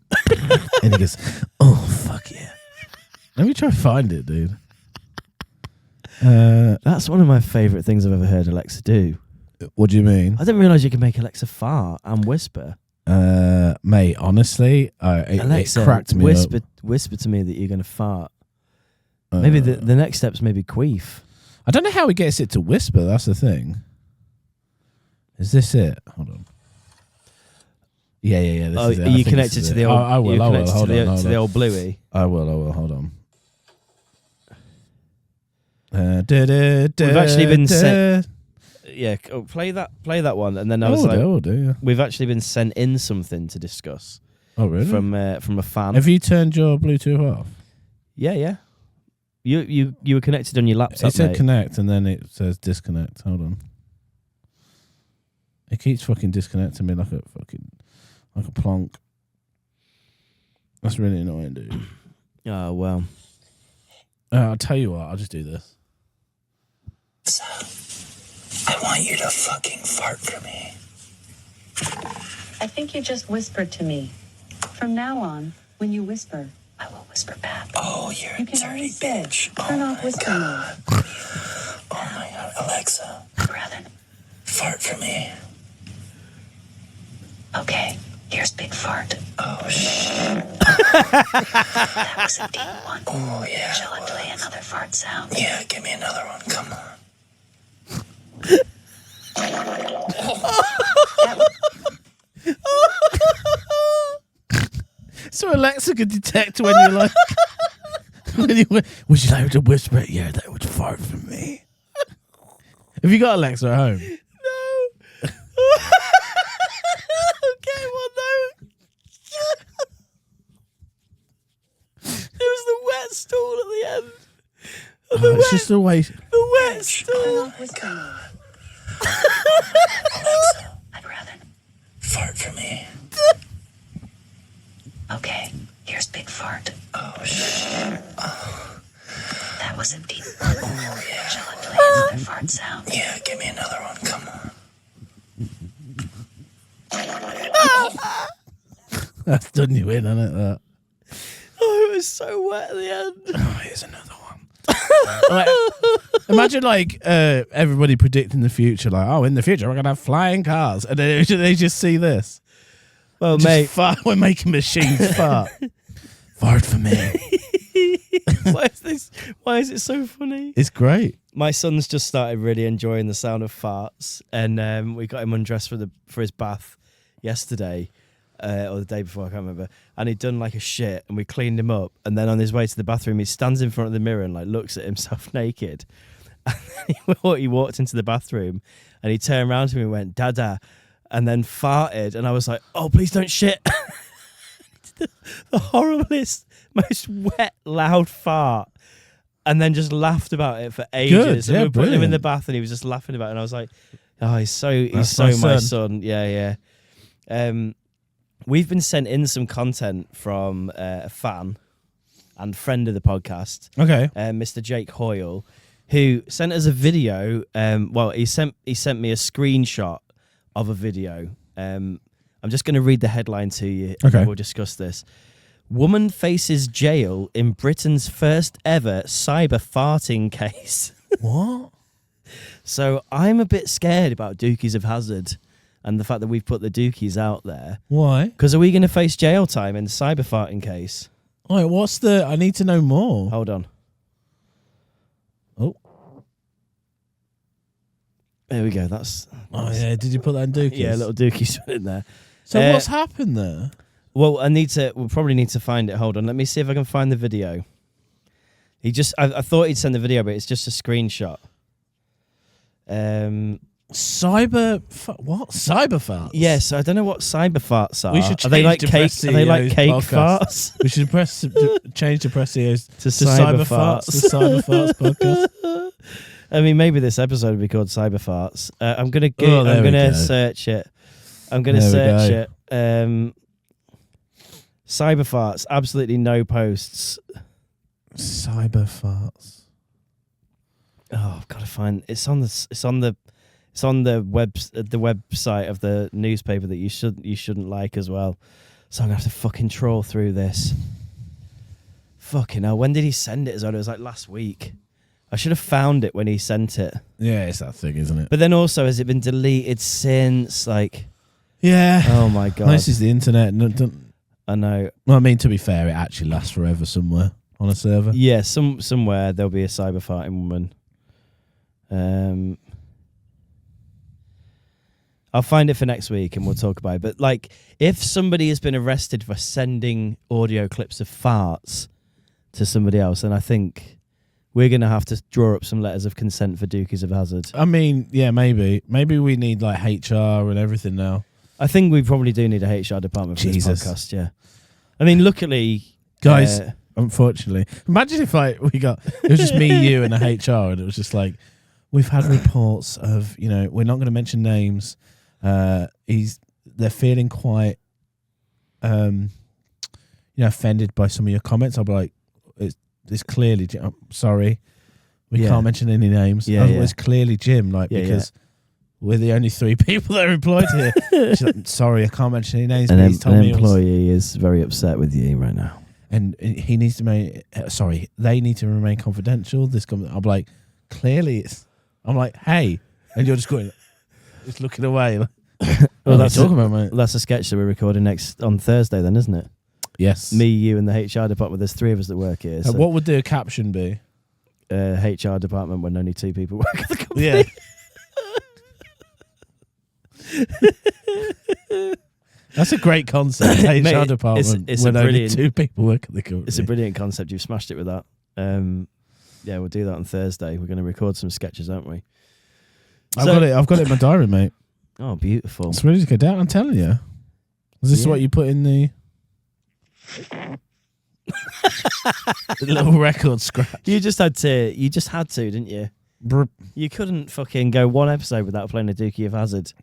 And he goes, oh, fuck yeah. Let me try to find it, dude. That's one of my favourite things I've ever heard Alexa do. What do you mean? I didn't realise you could make Alexa fart and whisper. Mate, honestly, Alexa, it cracked me whisper to me that you're going to fart. Maybe the next step's maybe queef. I don't know how he gets it to whisper. That's the thing. Is this it? Hold on. Yeah. This is it. Are you connected to the old? I will. Hold on. To the old Bluey. I will. Hold on. We've actually been sent. Yeah, play that one, and then I was like, we've actually been sent in something to discuss. Oh, really? From a fan. Have you turned your Bluetooth off? Yeah. You were connected on your laptop. It said mate. connect, and then it says disconnect. Hold on. It keeps fucking disconnecting me like a plonk. That's really annoying, dude. Oh well. I'll tell you what. I'll just do this. I want you to fucking fart for me. I think you just whispered to me. From now on, when you whisper, I will whisper back. Oh, you're You a can dirty always say, bitch. turn Oh off my whisper god. mode. Oh my god. Alexa, Brother. fart for me. Okay, here's big fart. Oh shit. That was a deep one. Oh yeah. Shall I play another fart sound? Yeah, give me another one. Come on. So Alexa could detect when you're like, would you like to whisper it? Yeah, that would fart for me. Have you got Alexa at home? No. Okay, well no. There was the wet stool at the end. It's just the way. The wet stool. Turn off whisper mode. Alexa, I'd rather. fart for me. Okay, here's big fart. Oh shit. That was a deep one. Oh yeah. Shall I play another fart sound? Yeah, give me another one. Come on. That's done you in, hasn't it? That. Oh, it was so wet at the end. Oh, here's another one. Imagine everybody predicting the future, like, oh, in the future we're gonna have flying cars, and then they just see this. Well, Just mate, fart, we're making machines fart. Fart for me. why is it so funny? It's great. My son's just started really enjoying the sound of farts, and we got him undressed for his bath yesterday, or the day before, I can't remember. And he'd done like a shit, and we cleaned him up. And then on his way to the bathroom, he stands in front of the mirror and like looks at himself naked. And then he walked into the bathroom, and he turned around to me and went, "Dada," and then farted. And I was like, "Oh, please don't shit." The horriblest, most wet, loud fart. And then just laughed about it for ages. Good, And yeah, we put him in brilliant. the bath, and he was just laughing about it. And I was like, "Oh, he's so That's my my son." Yeah. We've been sent in some content from a fan and friend of the podcast, Okay. Mr. Jake Hoyle, who sent us a video. He sent me a screenshot of a video. I'm just going to read the headline to you, and then we'll discuss this. Woman faces jail in Britain's first ever cyber farting case. What? So I'm a bit scared about Dookies of Hazzard and the fact that we've put the Dookies out there. Why? Because are we going to face jail time in the cyber farting case? Wait, I need to know more. Hold on. Oh. There we go. That's Oh, yeah. Did you put that in Dookies? yeah, little Dookies in there. So what's happened there? Well, we'll probably need to find it. Hold on. Let me see if I can find the video. I thought he'd send the video, but it's just a screenshot. Cyberfarts? Yes, I don't know what cyberfarts are. We should Are they like change cake? Are they like cake podcast. farts? We should change the Precios To Cyberfarts. The Cyberfarts podcast. I mean, maybe this episode would be called Cyberfarts. I'm gonna there we go. search it. I'm gonna There we search it. Cyberfarts. Absolutely no posts. Cyberfarts. Oh, I've got to find. It's on the website of the newspaper that you shouldn't like as well. So I'm gonna have to fucking troll through this. Fucking hell! When did he send it? As well, it was like last week. I should have found it when he sent it. Yeah, it's that thing, isn't it? But then also, has it been deleted since? Like, yeah. oh my god! This is the internet. I know. Well, I mean, to be fair, it actually lasts forever somewhere on a server. Yeah, somewhere there'll be a cyber farting woman. I'll find it for next week and we'll talk about it. But like, if somebody has been arrested for sending audio clips of farts to somebody else, then I think we're going to have to draw up some letters of consent for Dookies of Hazard. I mean, yeah, maybe we need like HR and everything now. I think we probably do need a HR department for Jesus. this podcast, yeah. I mean, luckily... Guys, unfortunately. Imagine if like it was just me, you and a HR and it was just like, we've had reports of, we're not going to mention names. They're feeling quite, offended by some of your comments. I'll be like, it's clearly Jim. I'm sorry, we can't mention any names. Yeah, It's clearly Jim, because we're the only 3 people that are employed here. She's like, sorry, I can't mention any names. An But he's told me employee is very upset with you right now. and he needs to they need to remain confidential. I'm like, clearly it's. I'm like, hey, and you're just going, just looking away. Like, Well, that's talking about, mate. That's a sketch that we're recording on Thursday, then, isn't it? Yes. Me, you, and the HR department. There's 3 of us that work here. So, What would the caption be? HR department when only 2 people work at the company. Yeah. That's a great concept. HR Mate, department it's when a only brilliant- 2 people work at the company. It's a brilliant concept. You've smashed it with that. Yeah, we'll do that on Thursday. We're going to record some sketches, aren't we? I've got it in my diary, mate. Oh, beautiful. It's ready to go down. I'm telling you. Is this what you put in the little record scratch? You just had to, didn't you? Brr. You couldn't fucking go one episode without playing a Dookie of Hazard.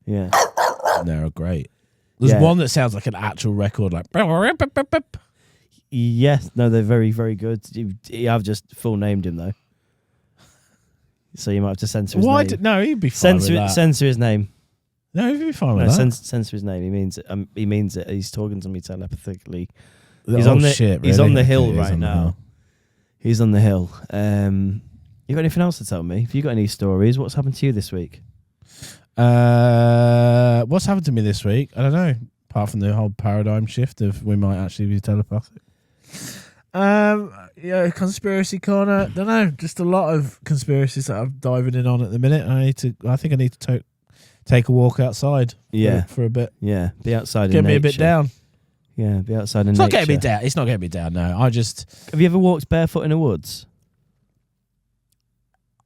Yeah. They're great. There's one that sounds like an actual record, like. Yes. No, they're very, very good. I've just full named him, though. So you might have to censor his name. No, he'd be fine with that. Censor his name. No, he'd be fine with No, that. censor his name. He means it. He means it. He's talking to me telepathically. Oh, He's on the shit, he's really? on the hill Okay, he's right on the now. hill. He's on the hill. You got anything else to tell me? Have you got any stories? What's happened to you this week? What's happened to me this week? I don't know. Apart from the whole paradigm shift of we might actually be telepathic. Conspiracy corner. Don't know. Just a lot of conspiracies that I'm diving in on at the minute. I think I need to take a walk outside. For a bit. Yeah, be outside. Get in me nature. a bit down. Yeah, be outside in It's nature. not getting me down. It's not getting me down. No, I just Have you ever walked barefoot in the woods?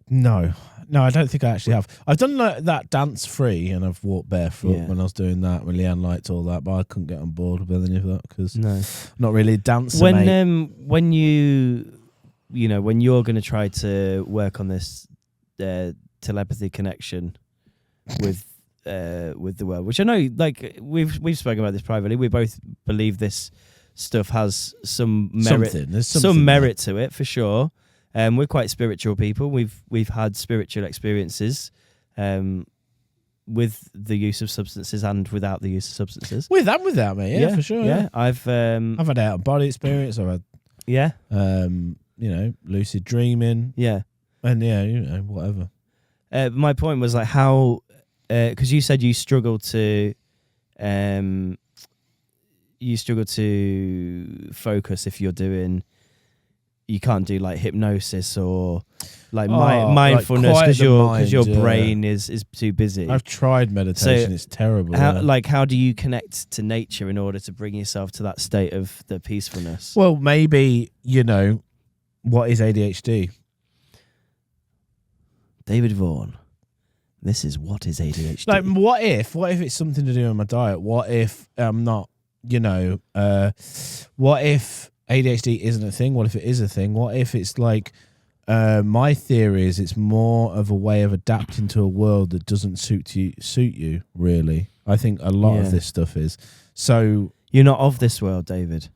no. I don't think I actually have. I've done like that dance free, and I've walked barefoot when I was doing that. When Leanne liked all that, but I couldn't get on board with any of that because No. not really a dancer. When mate. when when you're going to try to work on this telepathy connection with the world, which I know, like we've spoken about this privately. We both believe this stuff has some merit. There's some something merit to it for sure. We're quite spiritual people. We've had spiritual experiences with the use of substances and without the use of substances. With and without me, yeah, for sure. Yeah, I've had out of body experience. I've had lucid dreaming. Yeah, and whatever. My point was like how because you said you struggle to focus if you're doing you can't do like hypnosis or like like mindfulness quiet the because your mind, yeah. brain is too busy. I've tried meditation. So, It's terrible. How do you connect to nature in order to bring yourself to that state of the peacefulness? Well, maybe, what is ADHD? David Vaughan, this is what is ADHD. Like, what if it's something to do with my diet? What if I'm not, what if ADHD isn't a thing? What if it is a thing? What if it's like, my theory is it's more of a way of adapting to a world that doesn't suit you, really. I think a lot of this stuff is. So you're not of this world, David.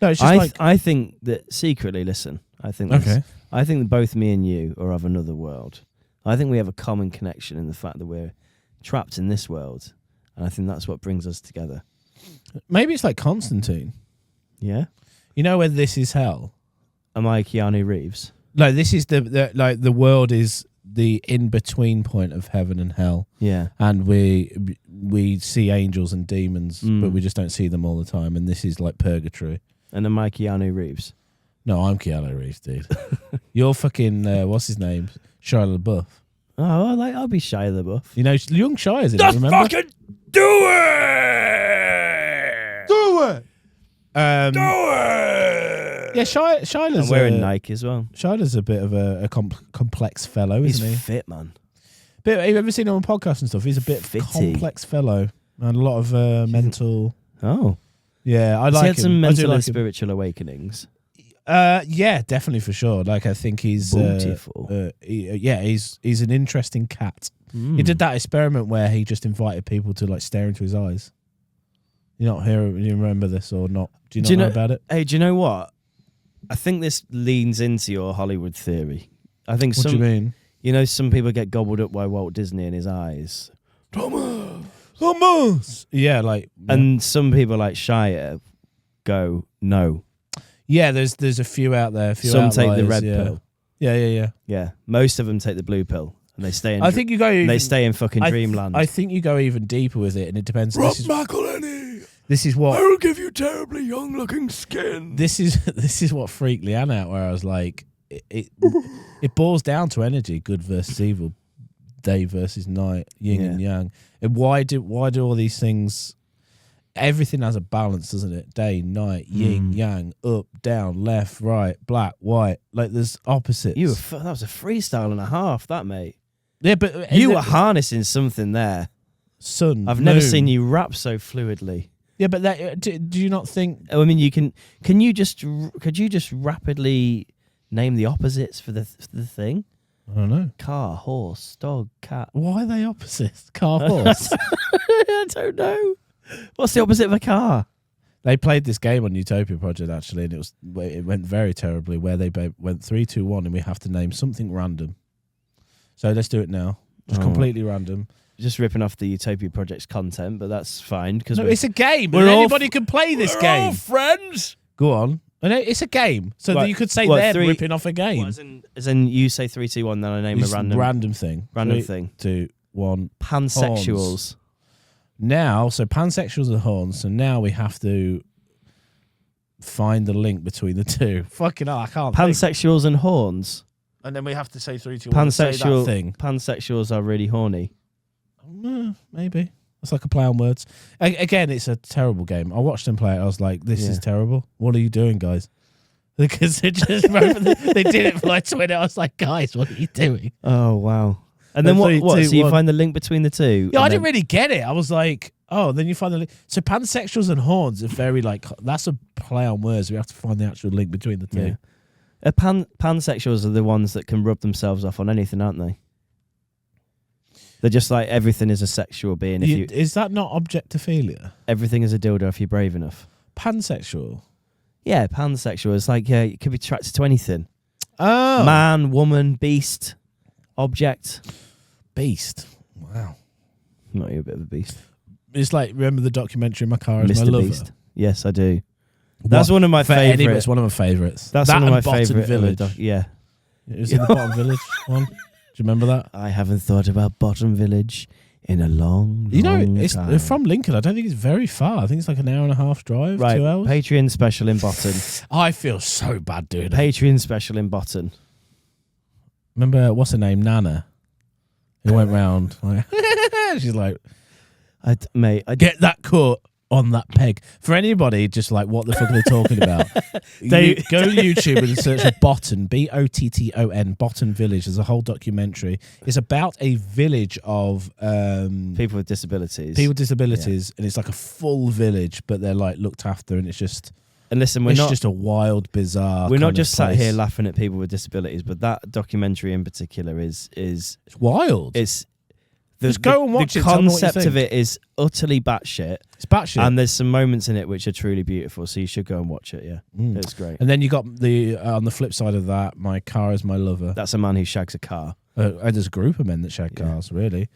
No, it's just I think that secretly, listen, I think that both me and you are of another world. I think we have a common connection in the fact that we're trapped in this world. And I think that's what brings us together. Maybe it's like Constantine. Yeah? You know where this is hell? Am I Keanu Reeves? No, this is the world is the in-between point of heaven and hell. Yeah. And we see angels and demons, but we just don't see them all the time. And this is like purgatory. And am I Keanu Reeves? No, I'm Keanu Reeves, dude. You're fucking, what's his name? Shia LaBeouf. Oh, I'll be Shia LaBeouf. You know, young Shia's in it, remember? Fucking do it! Do it! Do it! Yeah, Shia's I'm wearing Nike as well. Shia's a bit of a complex fellow, He's isn't he? fit, man. Have you ever seen him on podcasts and stuff? He's a bit Fitty. complex fellow. And a lot of mental... Oh. Yeah, I Has like he had him. some I do mental like and him. spiritual awakenings? Yeah, definitely for sure. Like, I think he's Beautiful. He's an interesting cat. He did that experiment where he just invited people to like stare into his eyes. You remember this or not? Do you know about it? Hey, do you know what? I think this leans into your Hollywood theory. I think What do you mean? Some people get gobbled up by Walt Disney in his eyes. Thomas. Yeah, like, And some people like Shia go, no. yeah. There's a few out there. Some take the red yeah. pill. Yeah. Yeah. Most of them take the blue pill and they stay in I think you go. they stay in fucking dreamland. I think you go even deeper with it, and it depends. Rob McElhenney, This is what I will give you terribly young-looking skin. this is what freaked Leanne out. Where I was like, it boils down to energy, good versus evil, day versus night, yin and yang. And why do all these things? Everything has a balance, doesn't it? Day, night, yin, yang, up, down, left, right, black, white. Like there's opposites. That was a freestyle and a half, that mate. Yeah, but You were harnessing something there. sun. I've never moon. seen you rap so fluidly. Yeah, but do you not think? I mean, could you just rapidly name the opposites for the thing? I don't know. Car, horse, dog, cat. Why are they opposites? Car, horse. I don't know. What's the opposite of a car? They played this game on Utopia Project actually, and it went very terribly. Where they went 3, 2, 1, and we have to name something random. So let's do it now. Just completely random. Just ripping off the Utopia Project's content, but that's fine because No, it's a game. we're all Anybody can play this We're game. all friends. Go on. And it's a game, so What- that you could say what, they're 3 ripping off a game. as in you say 3, 2, 1, then I name It's a random thing. random 3, thing. 2, 1. Pansexuals. Now, so pansexuals and horns. So now we have to find the link between the two. Fucking hell, I can't. think. Pansexuals and horns. And then we have to say 3, 2, 1. Say that Pansexual thing. pansexuals are really horny. Maybe. It's like a play on words. Again, it's a terrible game. I watched them play it. I was like, this is terrible. What are you doing, guys? Because they just they did it for like 20. I was like, guys, what are you doing? Oh wow. And then Three, what? two, So you one. find the link between the two? Yeah, I and didn't then- really get it. I was like, oh, then you find the link. So pansexuals and horns are very like, that's a play on words. We have to find the actual link between the two. Yeah. Pansexuals are the ones that can rub themselves off on anything, aren't they? They're just like everything is a sexual being. Is that not objectophilia? Everything is a dildo if you're brave enough. Pansexual. Yeah, pansexual is like you could be attracted to anything. Oh. Man, woman, beast, object. Beast. Wow. Not you a bit of a beast. It's like, remember the documentary My Car Is My Mr. Lover? Beast. Yes, I do. That's one of my For anybody, favourite. it's one of my favourites. That's that one of my and Bottom favourite. Village. Yeah. It was in the Bottom Village one. Do you remember that? I haven't thought about Bottom Village in a long, You know, long it's time. from Lincoln. I don't think it's very far. I think it's like an hour and a half drive, Right, 2 hours. Patreon special in Botton. I feel so bad doing it. Patreon special in Botton. Remember, what's her name? Nana. Who went round. Like, she's like, Mate, get that cut on that peg. For anybody, just like, what the fuck are they talking about? Go to YouTube and search for Botton, Botton, Botton Village. There's a whole documentary. It's about a village of people with disabilities. And it's like a full village, but they're like looked after, and it's just. And listen, It's just a wild, bizarre. We're not kind of just sat place. here laughing at people with disabilities, but that documentary in particular is It's wild. it's Just go and watch the it. Tell me what you concept of think. it is utterly batshit, It's batshit. and there's some moments in it which are truly beautiful. So you should go and watch it. Yeah, it's great. And then you got the on the flip side of that, My Car Is My Lover. That's a man who shags a car. There's a group of men that shag cars. Really,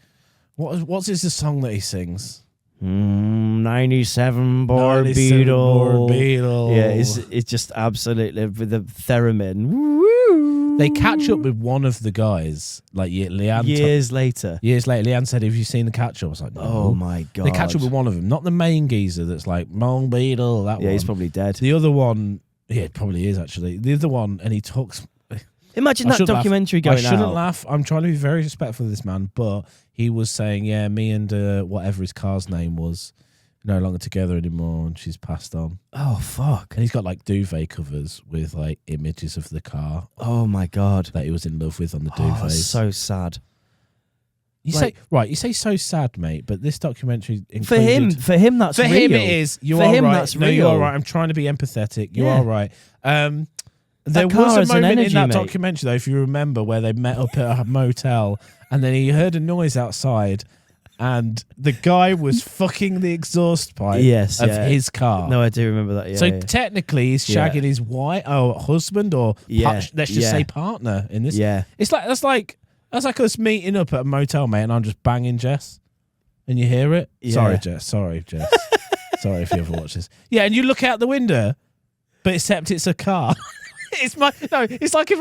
what's the song that he sings? 97 Boar 97 Beetle. Boar Beetle. Yeah, it's just absolutely with the theremin. Woo! They catch up with one of the guys, like Leanne. Years later. Leanne said, "Have you seen the catch up?" I was like, "No." Oh my god! They catch up with one of them, not the main geezer that's like Boar Beetle. That one. Yeah, he's probably dead. The other one, yeah, it probably is actually. The other one, and he talks. Imagine I that shouldn't documentary laugh. going I shouldn't out. laugh. I'm trying to be very respectful of this man, but he was saying, yeah, me and whatever his car's name was, no longer together anymore, and she's passed on. Oh fuck! And he's got like duvet covers with like images of the car Oh my god! that he was in love with on the Oh, duvet. that's so sad. You like- say so sad, mate, but this documentary For him, included- that's for real. him it is. You For are him, right. that's No, you real. are right. I'm trying to be empathetic. You Yeah. are right. There car was has a an moment energy, in that mate. documentary, though, if you remember, where they met up at a motel, and then he heard a noise outside, and the guy was fucking the exhaust pipe Yes, of yeah. his car. No, I do remember that. Yeah. So yeah. technically, he's Yeah. shagging his wife, or husband, or Yeah, let's just yeah. say partner in this. Yeah. It's like that's like us meeting up at a motel, mate, and I'm just banging Jess, and you hear it. Yeah. Sorry, Jess. Sorry if you ever watch this. Yeah, and you look out the window, but except it's a car. It's like if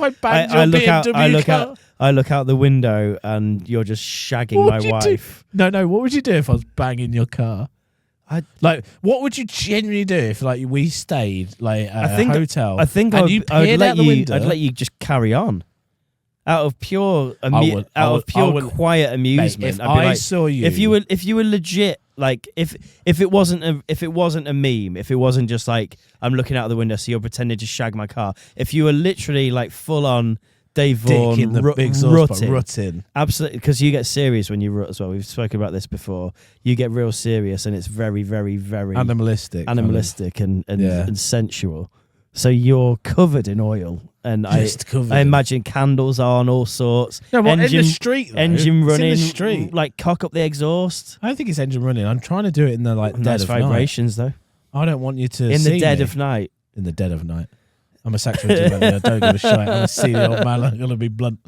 I banged your BMW car. I look out the window and you're just shagging What my would you do? wife. No. What would you do if I was banging your car? Like, what would you genuinely do if, like, we stayed like at a hotel? I think and you peered out the window? I'd let you just carry on. Out of pure, I would- quiet amusement. if I'd be I like, saw you- if you were legit, like if it wasn't a meme, if it wasn't just like I'm looking out the window, so you're pretending to shag my car. If you were literally like full on Dave Vaughan Dick in the big rutting. Absolutely, because you get serious when you rut as well. We've spoken about this before. You get real serious, and it's very, very, very Animalistic. and sensual. So you're covered in oil, and Just covered I in- imagine candles on all sorts. No, what, in the street, though? engine It's running, in the street. like cock up the exhaust. I don't think it's engine running. I'm trying to do it in the like dead Nice of vibrations though. night. I don't want you to In see the dead me. of night. In the dead of night. I'm a sexual development. I don't give a shit. I'm a senior old man. I'm gonna be blunt.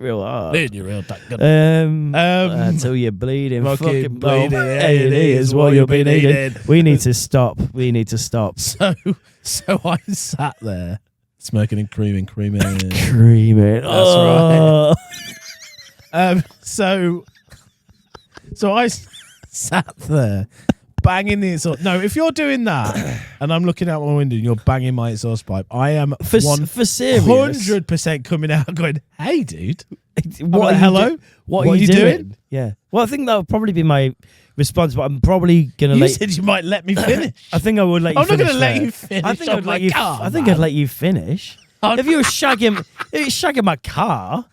Real hard. Dude, you're real gun. Until you're bleeding, Fucking bleeding. bleeding. It is what you'll be needing. We need to stop. So I sat there smoking and creaming. Creaming. That's right. So I sat there banging the exhaust. No, if you're doing that and I'm looking out my window and you're banging my exhaust pipe, I am For serious. 100% coming out going, "Hey, dude, What hello? What are you doing? Yeah. Well, I think that would probably be my response, but I'm probably gonna you let. said you might let me finish." I think I would let you. I'm not finish going to let there. you finish. I think on I'd my let you. car, I think man. I'd let you finish. If you were shagging my car.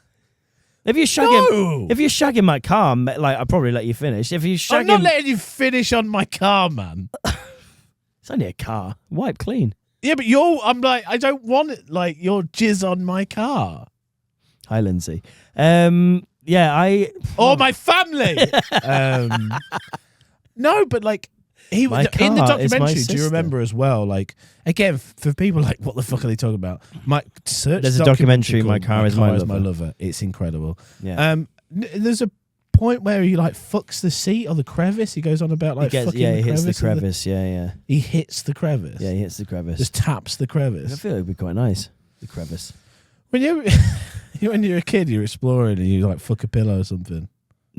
If you're shagging my car, like I'd probably let you finish. If you're shagging, I'm not letting you finish on my car, man. it's only a car. Wipe clean. Yeah, but I'm like, I don't want it, like, your jizz on my car. Hi, Lindsay. Yeah, Or my family. No, but like, My in the car is my documentary, do you sister. remember as well? Like, again, for people like, what the fuck are they talking about? There's a documentary, My Car Is My Lover. It's incredible. yeah. There's a point where he like fucks the seat or the crevice. He goes on about like fucking he the hits the crevice. crevice. Yeah. He hits the crevice. Yeah, he hits the crevice. Just taps the I crevice. feel it would be quite nice. The crevice. When you're a kid, you're exploring and you like fuck a pillow or something.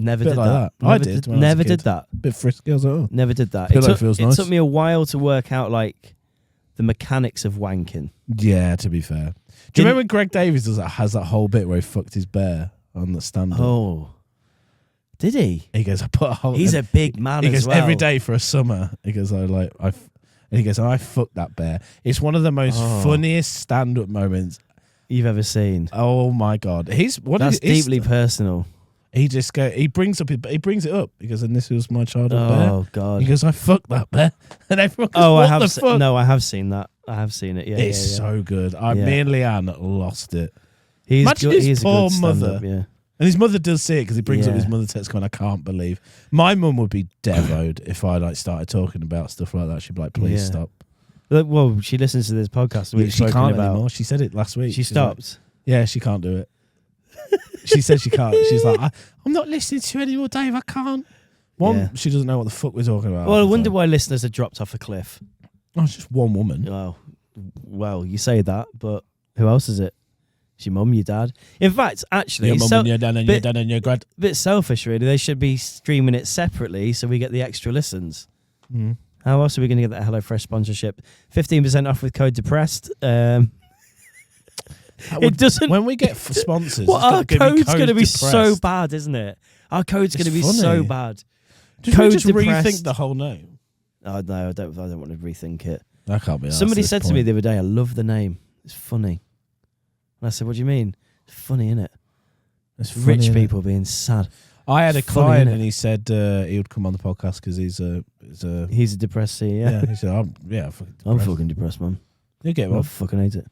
Never Bit did like that. that. I did when I was a Never kid. did that. Bit frisky. I was like, oh. Never did that. Pillow feels nice. It took me a while to work out like the mechanics of wanking. Yeah, to be fair. Do you remember when Greg Davies has that whole bit where he fucked his bear on the stand-up? Oh, did he? He goes, I put a whole... He's a big man He as goes, well. every day for a summer. He goes, and he goes, I fucked that bear. It's one of the most funniest stand-up moments you've ever seen. Oh my God. That's deeply personal. He brings it up. He goes, and this was my childhood bear. Oh God. He goes, I fucked that bear. And everyone goes, I what have the fuck? No, I have seen that. I have seen it. Yeah, It's yeah. so good. Me and Leanne lost it. Imagine his poor mother. Yeah. And his mother does see it because he brings up Yeah. his mother text going, I can't believe. My mum would be devoed if I started talking about stuff like that. She'd be like, please Yeah. stop. Well, she listens to this podcast. We've She spoken can't about. anymore. She said it last week. She She's like, stopped. yeah, she can't do it. She said she can't. She's like, I'm not listening to you anymore, Dave. I can't. Yeah. She doesn't know what the fuck we're talking about. Well, I wonder why listeners are dropped off a cliff. Oh, it's just one woman. Well, you say that, but who else is it? It's your mum, your dad. In fact, actually, Your mum and your dad and your dad and your grad. bit selfish, really. They should be streaming it separately so we get the extra listens. Mm. How else are we going to get that HelloFresh sponsorship? 15% off with code depressed. It doesn't. When we get sponsors, Well, our it's gotta code's code going to be depressed. so bad, isn't it? Our code's going to be It's so funny. bad. Should we Code just depressed. rethink the whole name? Oh no, I don't want to rethink it. That can't be. arsed Somebody at this said to me point. the other day, "I love the name. It's funny." And I said, "What do you mean? It's funny, isn't it? It's funny, Rich innit? people being sad." I had a Funny, client innit? and he said he would come on the podcast because he's a He's a depressed CEO. yeah. He said, I'm fucking I'm depressed." fucking depressed, man. You get I one. fucking hate it.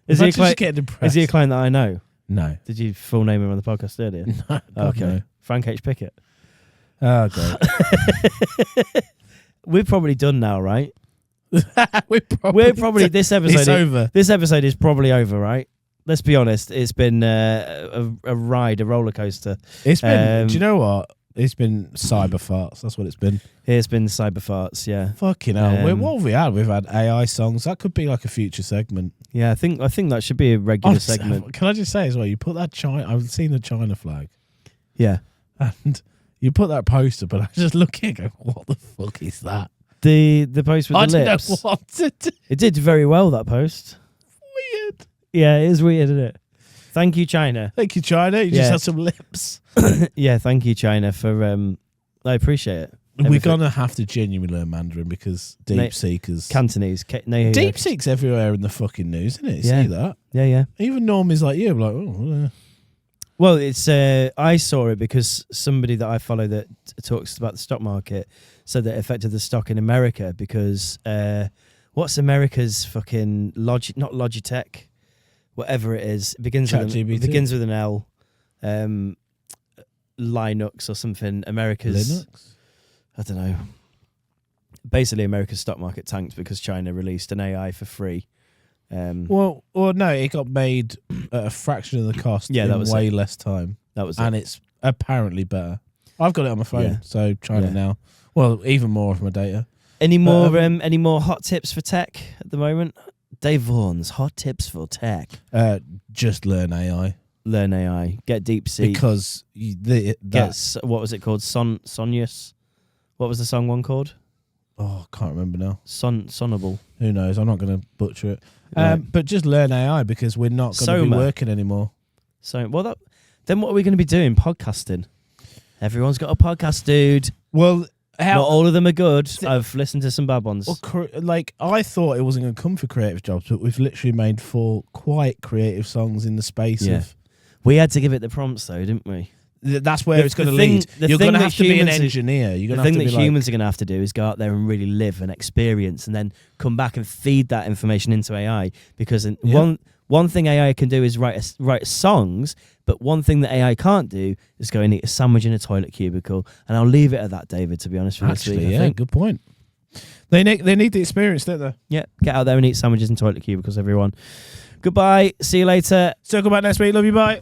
Is Imagine he, a just client, getting depressed. is he a client that I know? No. Did you full name him on the podcast earlier? No. God, Okay. no. Frank H. Pickett. Oh god. We're probably done now, right? We're Probably this episode. It's over. This episode is probably over, right? Let's be honest. It's been a ride, a roller coaster. It's been. Do you Um, know what? It's been cyberfarts. That's what it's been. It's been Cyberfarts, yeah. Fucking hell. Um, What have we had? We've had AI songs. That could be like a future segment. Yeah, I think that should be a regular Honestly, segment. Can I just say as well? You put that China. I've seen the China flag, Yeah. and you put that poster. But I just looking, and go, what the fuck is that? The post with I the don't lips. know what to do. It did very well, that post. Weird. Yeah, it is weird, isn't it? Thank you, China. Thank you, China. You Yeah. just had some lips. Yeah, thank you, China, for I appreciate it. We're Everything. gonna have to genuinely learn Mandarin because deep seekers. Cantonese. Deep seek's everywhere in the fucking news, isn't it? Yeah. See that? Yeah, yeah. Even normies like you, are like, oh, Well, it's I saw it because somebody that I follow that talks about the stock market said that it affected the stock in America because what's America's fucking not Logitech, whatever it is, it begins with an L, Linux or something. America's Linux. I don't know. Basically, America's stock market tanked because China released an AI for free. Well, no, it got made at a fraction of the cost. Yeah, in that was way less time, That was and it. it's apparently better. I've got it on my phone, Yeah. so trying Yeah. it now. Well, even more of my data. Any more hot tips for tech at the moment? Dave Vaughan's hot tips for tech. Just learn AI Learn AI. Get DeepSeek. because What was it called? Sonius. What was the song one called? I can't remember now. Sonable. Who knows? I'm not going to butcher it. Right. But just learn AI because we're not going to be Soma. working anymore. So then what are we going to be doing? Podcasting. Everyone's got a podcast, dude. Well, Not all of them are good. I've listened to some bad ones. I thought it wasn't going to come for creative jobs, but we've literally made 4 quite creative songs in the space Yeah. of. We had to give it the prompts though, didn't we? That's where it's going to thing- lead. the You're thing going to that have to be an humans- engineer. You're The going to thing have that to be humans are going to have to do is go out there and really live and experience and then come back and feed that information into AI. Because one thing AI can do is write songs, but one thing that AI can't do is go and eat a sandwich in a toilet cubicle. And I'll leave it at that, David, to be honest with you. Actually, this week, I yeah, think. good point. They need the experience, don't they? Yeah, get out there and eat sandwiches in toilet cubicles, everyone. Goodbye. See you later. Circle back next week. Love you. Bye.